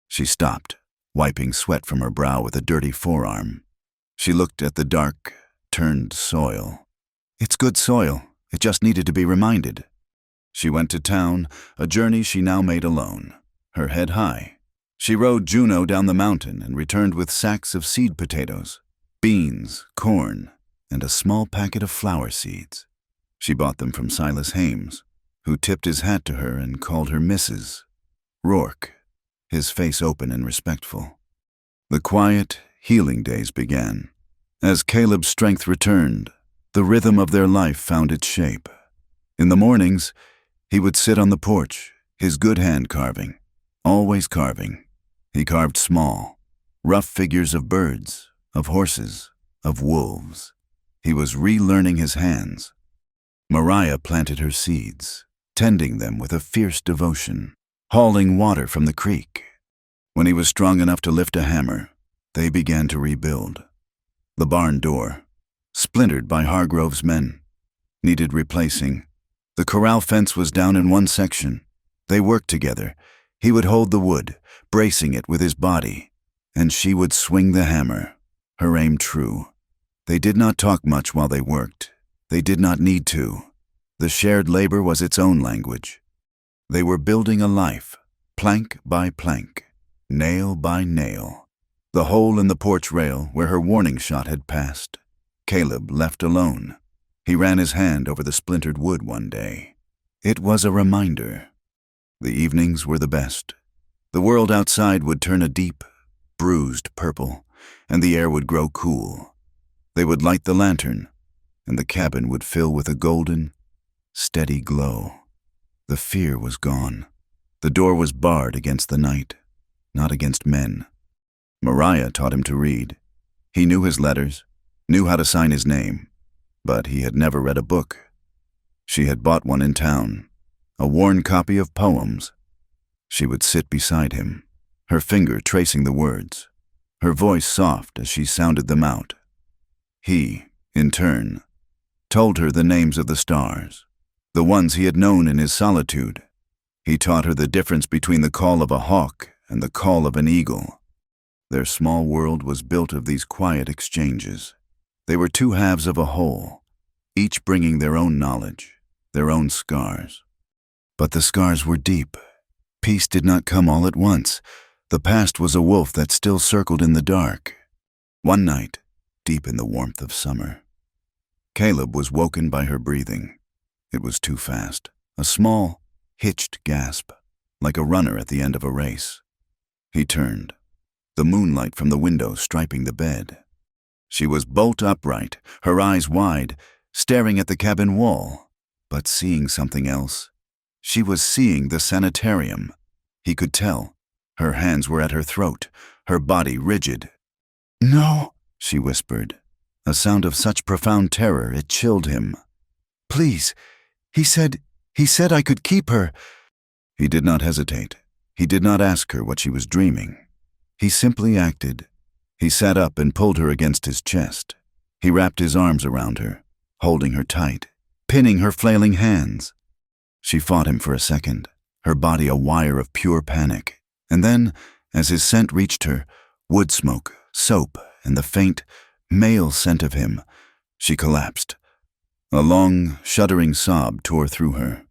She stopped, wiping sweat from her brow with a dirty forearm. She looked at the dark, turned soil. It's good soil, it just needed to be reminded. She went to town, a journey she now made alone, her head high. She rode Juno down the mountain and returned with sacks of seed potatoes, beans, corn, and a small packet of flower seeds. She bought them from Silas Hames, who tipped his hat to her and called her Mrs. Rourke, his face open and respectful. The quiet, healing days began. As Caleb's strength returned, the rhythm of their life found its shape. In the mornings, he would sit on the porch, his good hand carving, always carving. He carved small, rough figures of birds, of horses, of wolves. He was relearning his hands. Mariah planted her seeds, tending them with a fierce devotion, hauling water from the creek. When he was strong enough to lift a hammer, they began to rebuild. The barn door, splintered by Hargrove's men, needed replacing. The corral fence was down in one section. They worked together. He would hold the wood, bracing it with his body, and she would swing the hammer, her aim true. They did not talk much while they worked. They did not need to. The shared labor was its own language. They were building a life, plank by plank, nail by nail. The hole in the porch rail where her warning shot had passed, Caleb left alone. He ran his hand over the splintered wood one day. It was a reminder. The evenings were the best. The world outside would turn a deep, bruised purple, and the air would grow cool. They would light the lantern, and the cabin would fill with a golden, steady glow. The fear was gone. The door was barred against the night, not against men. Mariah taught him to read. He knew his letters, knew how to sign his name, but he had never read a book. She had bought one in town, a worn copy of poems. She would sit beside him, her finger tracing the words, her voice soft as she sounded them out. He, in turn, told her the names of the stars, the ones he had known in his solitude. He taught her the difference between the call of a hawk and the call of an eagle. Their small world was built of these quiet exchanges. They were two halves of a whole, each bringing their own knowledge, their own scars. But the scars were deep. Peace did not come all at once. The past was a wolf that still circled in the dark. One night, deep in the warmth of summer, Caleb was woken by her breathing. It was too fast, a small, hitched gasp, like a runner at the end of a race. He turned, the moonlight from the window striping the bed. She was bolt upright, her eyes wide, staring at the cabin wall, but seeing something else. She was seeing the sanitarium. He could tell. Her hands were at her throat, her body rigid. "No," she whispered, a sound of such profound terror it chilled him. "Please, he said I could keep her." He did not hesitate. He did not ask her what she was dreaming. He simply acted. He sat up and pulled her against his chest. He wrapped his arms around her, holding her tight, pinning her flailing hands. She fought him for a second, her body a wire of pure panic. And then, as his scent reached her, wood smoke, soap, and the faint, male scent of him, she collapsed. A long, shuddering sob tore through her.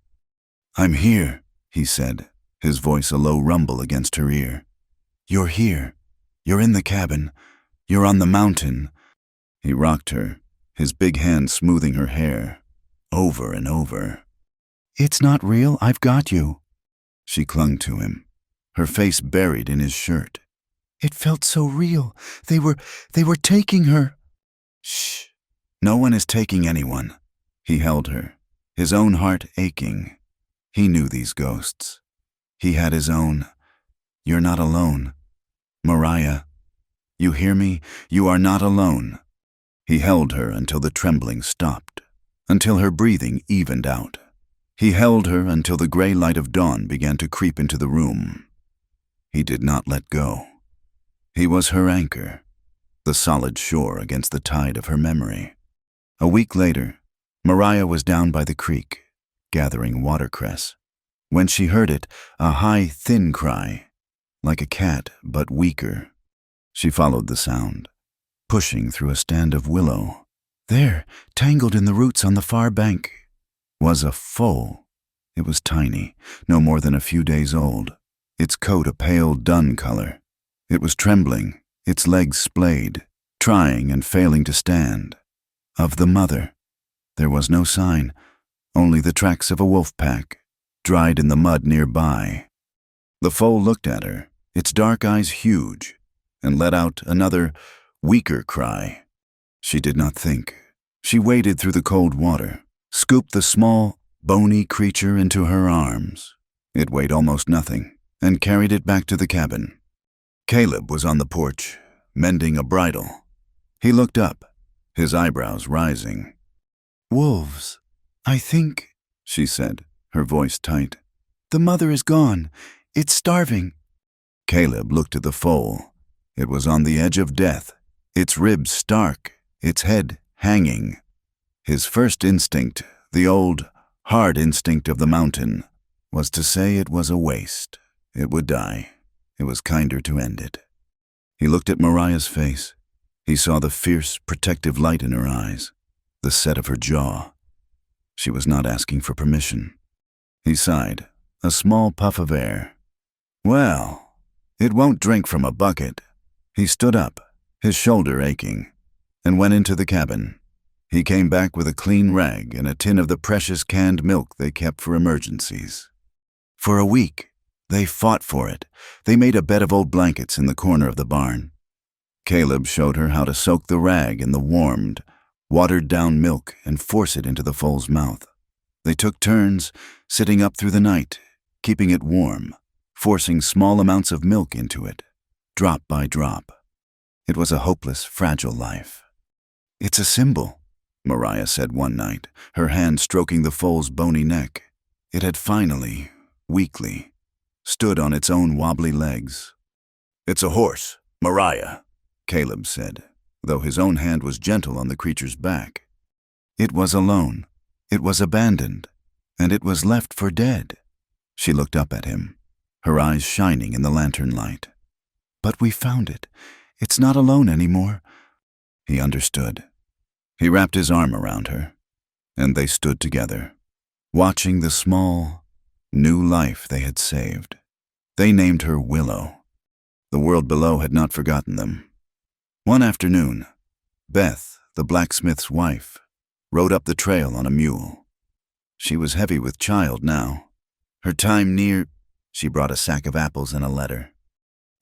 "I'm here," he said, his voice a low rumble against her ear. "You're here. You're in the cabin. You're on the mountain." He rocked her, his big hand smoothing her hair, over and over. "It's not real. I've got you." She clung to him, her face buried in his shirt. "It felt so real. They were taking her." "Shh. No one is taking anyone." He held her, his own heart aching. He knew these ghosts. He had his own. "You're not alone. Mariah, you hear me? You are not alone." He held her until the trembling stopped, until her breathing evened out. He held her until the gray light of dawn began to creep into the room. He did not let go. He was her anchor, the solid shore against the tide of her memory. A week later, Mariah was down by the creek, gathering watercress. When she heard it, a high, thin cry, like a cat but weaker. She followed the sound, pushing through a stand of willow. There, tangled in the roots on the far bank, was a foal. It was tiny, no more than a few days old, its coat a pale dun color. It was trembling, its legs splayed, trying and failing to stand. Of the mother, there was no sign, only the tracks of a wolf pack, dried in the mud nearby. The foal looked at her, its dark eyes huge, and let out another, weaker cry. She did not think. She waded through the cold water, scooped the small, bony creature into her arms. It weighed almost nothing, and carried it back to the cabin. Caleb was on the porch, mending a bridle. He looked up, his eyebrows rising. "Wolves, I think," she said, her voice tight. "The mother is gone. It's starving." Caleb looked at the foal. It was on the edge of death, its ribs stark, its head hanging. His first instinct, the old, hard instinct of the mountain, was to say it was a waste. It would die. It was kinder to end it. He looked at Mariah's face. He saw the fierce, protective light in her eyes, the set of her jaw. She was not asking for permission. He sighed, a small puff of air. "Well, it won't drink from a bucket." He stood up, his shoulder aching, and went into the cabin. He came back with a clean rag and a tin of the precious canned milk they kept for emergencies. For a week, they fought for it. They made a bed of old blankets in the corner of the barn. Caleb showed her how to soak the rag in the warmed, watered-down milk and force it into the foal's mouth. They took turns, sitting up through the night, keeping it warm, forcing small amounts of milk into it, drop by drop. It was a hopeless, fragile life. "It's a symbol," Mariah said one night, her hand stroking the foal's bony neck. It had finally, weakly, stood on its own wobbly legs. "It's a horse, Mariah," Caleb said, though his own hand was gentle on the creature's back. It was alone, it was abandoned, and it was left for dead. She looked up at him, her eyes shining in the lantern light. "But we found it. It's not alone anymore." He understood. He wrapped his arm around her, and they stood together, watching the small, new life they had saved. They named her Willow. The world below had not forgotten them. One afternoon, Beth, the blacksmith's wife, rode up the trail on a mule. She was heavy with child now. Her time near. She brought a sack of apples and a letter.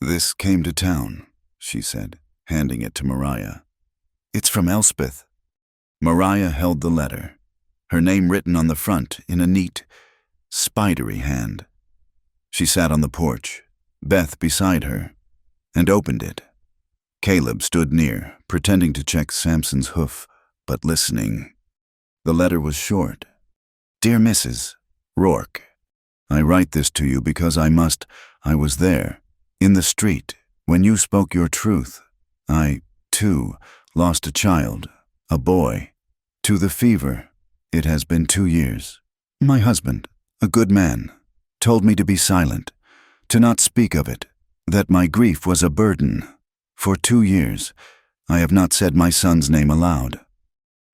"This came to town," she said, handing it to Mariah. "It's from Elspeth." Mariah held the letter, her name written on the front in a neat, spidery hand. She sat on the porch, Beth beside her, and opened it. Caleb stood near, pretending to check Samson's hoof, but listening. The letter was short. "Dear Mrs. Rourke, I write this to you because I was there, in the street, when you spoke your truth. I, too, lost a child, a boy, to the fever. It has been 2 years. My husband, a good man, told me to be silent, to not speak of it, that my grief was a burden. For 2 years, I have not said my son's name aloud.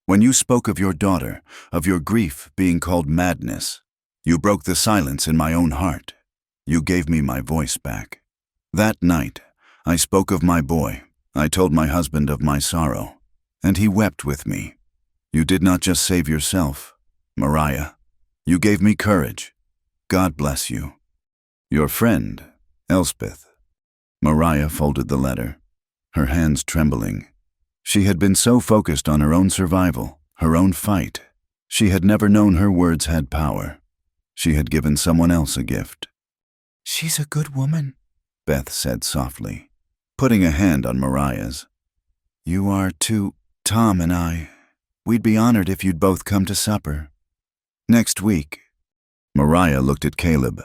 When you spoke of your daughter, of your grief being called madness, you broke the silence in my own heart. You gave me my voice back. That night, I spoke of my boy. I told my husband of my sorrow, and he wept with me. You did not just save yourself, Mariah. You gave me courage. God bless you. Your friend, Elspeth." Mariah folded the letter, her hands trembling. She had been so focused on her own survival, her own fight. She had never known her words had power. She had given someone else a gift. "She's a good woman," Beth said softly, putting a hand on Mariah's. "You are too. Tom and I. We'd be honored if you'd both come to supper. Next week." Mariah looked at Caleb.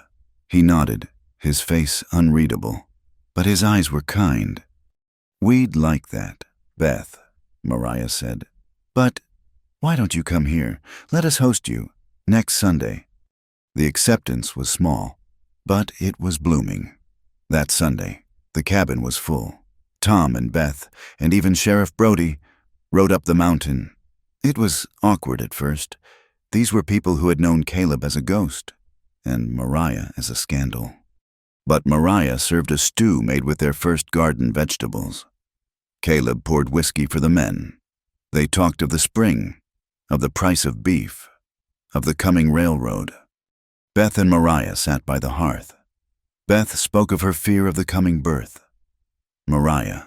He nodded, his face unreadable, but his eyes were kind. "We'd like that, Beth," Mariah said. "But why don't you come here? Let us host you, next Sunday." The acceptance was small, but it was blooming. That Sunday, the cabin was full. Tom and Beth, and even Sheriff Brody, rode up the mountain. It was awkward at first. These were people who had known Caleb as a ghost, and Mariah as a scandal. But Mariah served a stew made with their first garden vegetables. Caleb poured whiskey for the men. They talked of the spring, of the price of beef. of the coming railroad. Beth and Mariah sat by the hearth. Beth spoke of her fear of the coming birth. Mariah,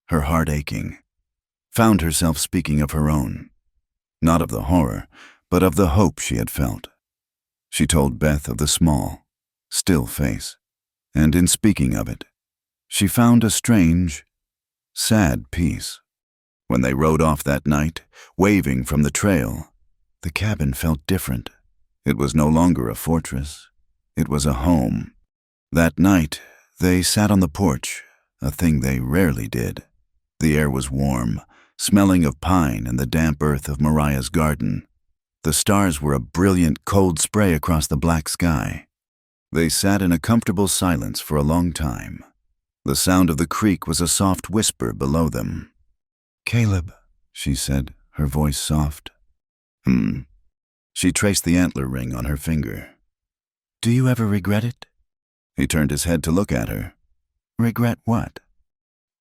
her heart aching, found herself speaking of her own, not of the horror, but of the hope she had felt. She told Beth of the small, still face, and in speaking of it, she found a strange, sad peace. When they rode off that night, waving from the trail, the cabin felt different. It was no longer a fortress. It was a home. That night, they sat on the porch, a thing they rarely did. The air was warm, smelling of pine and the damp earth of Mariah's garden. The stars were a brilliant, cold spray across the black sky. They sat in a comfortable silence for a long time. The sound of the creek was a soft whisper below them. "Caleb," she said, her voice soft. She traced the antler ring on her finger. "Do you ever regret it?" He turned his head to look at her. "Regret what?"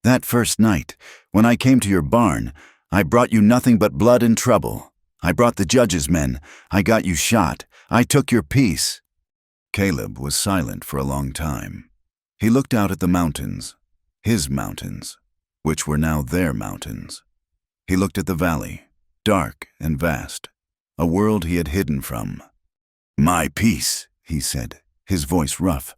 "That first night, when I came to your barn, I brought you nothing but blood and trouble. I brought the judge's men. I got you shot. I took your peace." Caleb was silent for a long time. He looked out at the mountains, his mountains, which were now their mountains. He looked at the valley, dark and vast, a world he had hidden from. "My peace," he said, his voice rough.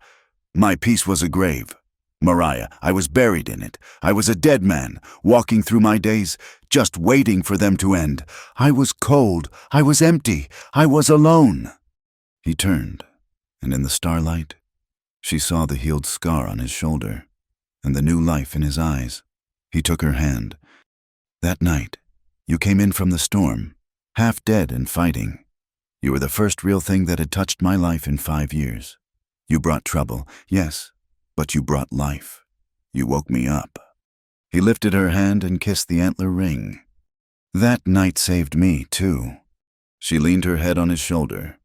"My peace was a grave. Mariah, I was buried in it. I was a dead man, walking through my days, just waiting for them to end. I was cold. I was empty. I was alone." He turned, and in the starlight, she saw the healed scar on his shoulder and the new life in his eyes. He took her hand. "That night, you came in from the storm, half dead and fighting. You were the first real thing that had touched my life in 5 years. You brought trouble, yes, but you brought life. You woke me up." He lifted her hand and kissed the antler ring. "That night saved me, too." She leaned her head on his shoulder,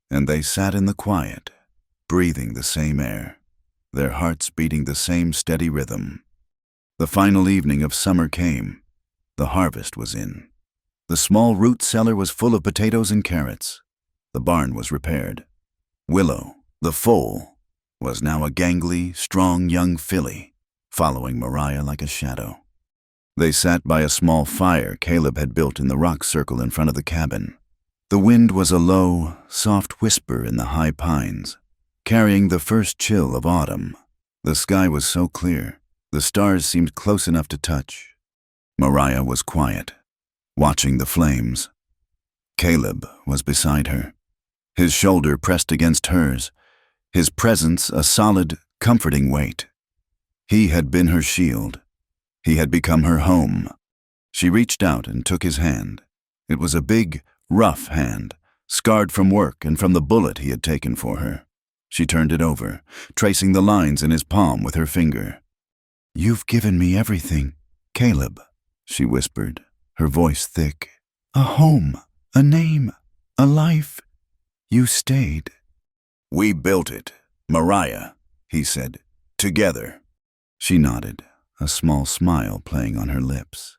and they sat in the quiet, breathing the same air, their hearts beating the same steady rhythm. The final evening of summer came. The harvest was in. The small root cellar was full of potatoes and carrots. The barn was repaired. Willow, the foal, was now a gangly, strong young filly, following Mariah like a shadow. They sat by a small fire Caleb had built in the rock circle in front of the cabin. The wind was a low, soft whisper in the high pines, carrying the first chill of autumn. The sky was so clear, the stars seemed close enough to touch. Mariah was quiet, watching the flames. Caleb was beside her, his shoulder pressed against hers, his presence a solid, comforting weight. He had been her shield. He had become her home. She reached out and took his hand. It was a big, rough hand, scarred from work and from the bullet he had taken for her. She turned it over, tracing the lines in his palm with her finger. "You've given me everything, Caleb," she whispered, her voice thick. "A home, a name, a life. You stayed." "We built it, Mariah," he said, "together." She nodded, a small smile playing on her lips.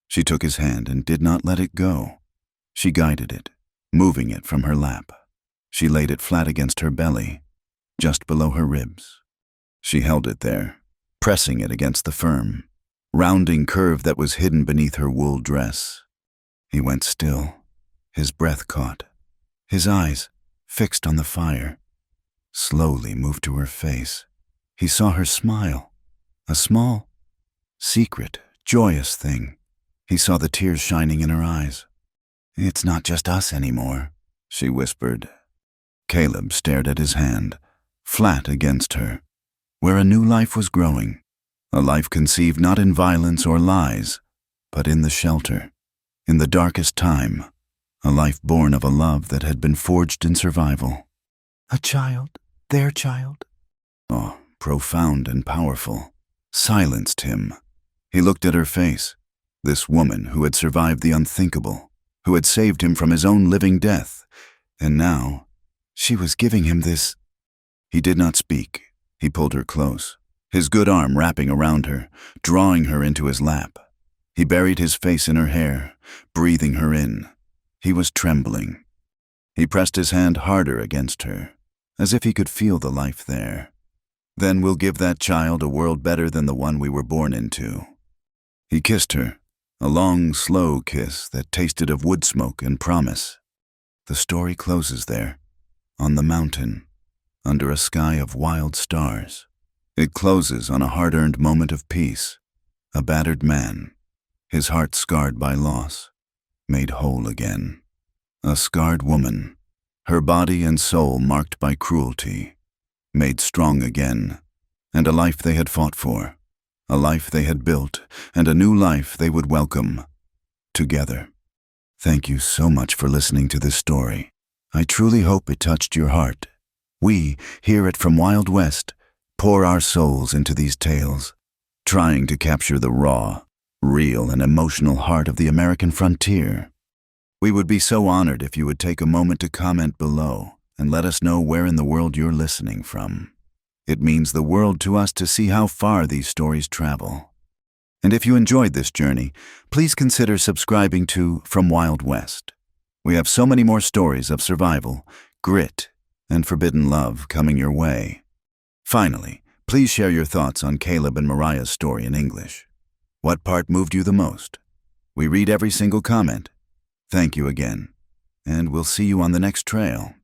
She took his hand and did not let it go. She guided it, moving it from her lap. She laid it flat against her belly, just below her ribs. She held it there, pressing it against the firm, rounding curve that was hidden beneath her wool dress. He went still, his breath caught, his eyes fixed on the fire. Slowly moved to her face. He saw her smile, a small, secret, joyous thing. He saw the tears shining in her eyes. "It's not just us anymore," she whispered. Caleb stared at his hand, flat against her, where a new life was growing, a life conceived not in violence or lies, but in the shelter, in the darkest time, a life born of a love that had been forged in survival. "A child, their child." Oh, profound and powerful, silenced him. He looked at her face, this woman who had survived the unthinkable, who had saved him from his own living death, and now she was giving him this. He did not speak. He pulled her close, his good arm wrapping around her, drawing her into his lap. He buried his face in her hair, breathing her in. He was trembling. He pressed his hand harder against her, as if he could feel the life there. Then we'll give that child a world better than the one we were born into. He kissed her, a long, slow kiss that tasted of wood smoke and promise. The story closes there, on the mountain, under a sky of wild stars. It closes on a hard-earned moment of peace. A battered man, his heart scarred by loss, made whole again. A scarred woman, her body and soul marked by cruelty, made strong again, and a life they had fought for, a life they had built, and a new life they would welcome, together. Thank you so much for listening to this story. I truly hope it touched your heart. We, here at From Wild West, pour our souls into these tales, trying to capture the raw, real, and emotional heart of the American frontier. We would be so honored if you would take a moment to comment below and let us know where in the world you're listening from. It means the world to us to see how far these stories travel. And if you enjoyed this journey, please consider subscribing to From Wild West. We have so many more stories of survival, grit, and forbidden love coming your way. Finally, please share your thoughts on Caleb and Mariah's story in English. What part moved you the most? We read every single comment. Thank you again, and we'll see you on the next trail.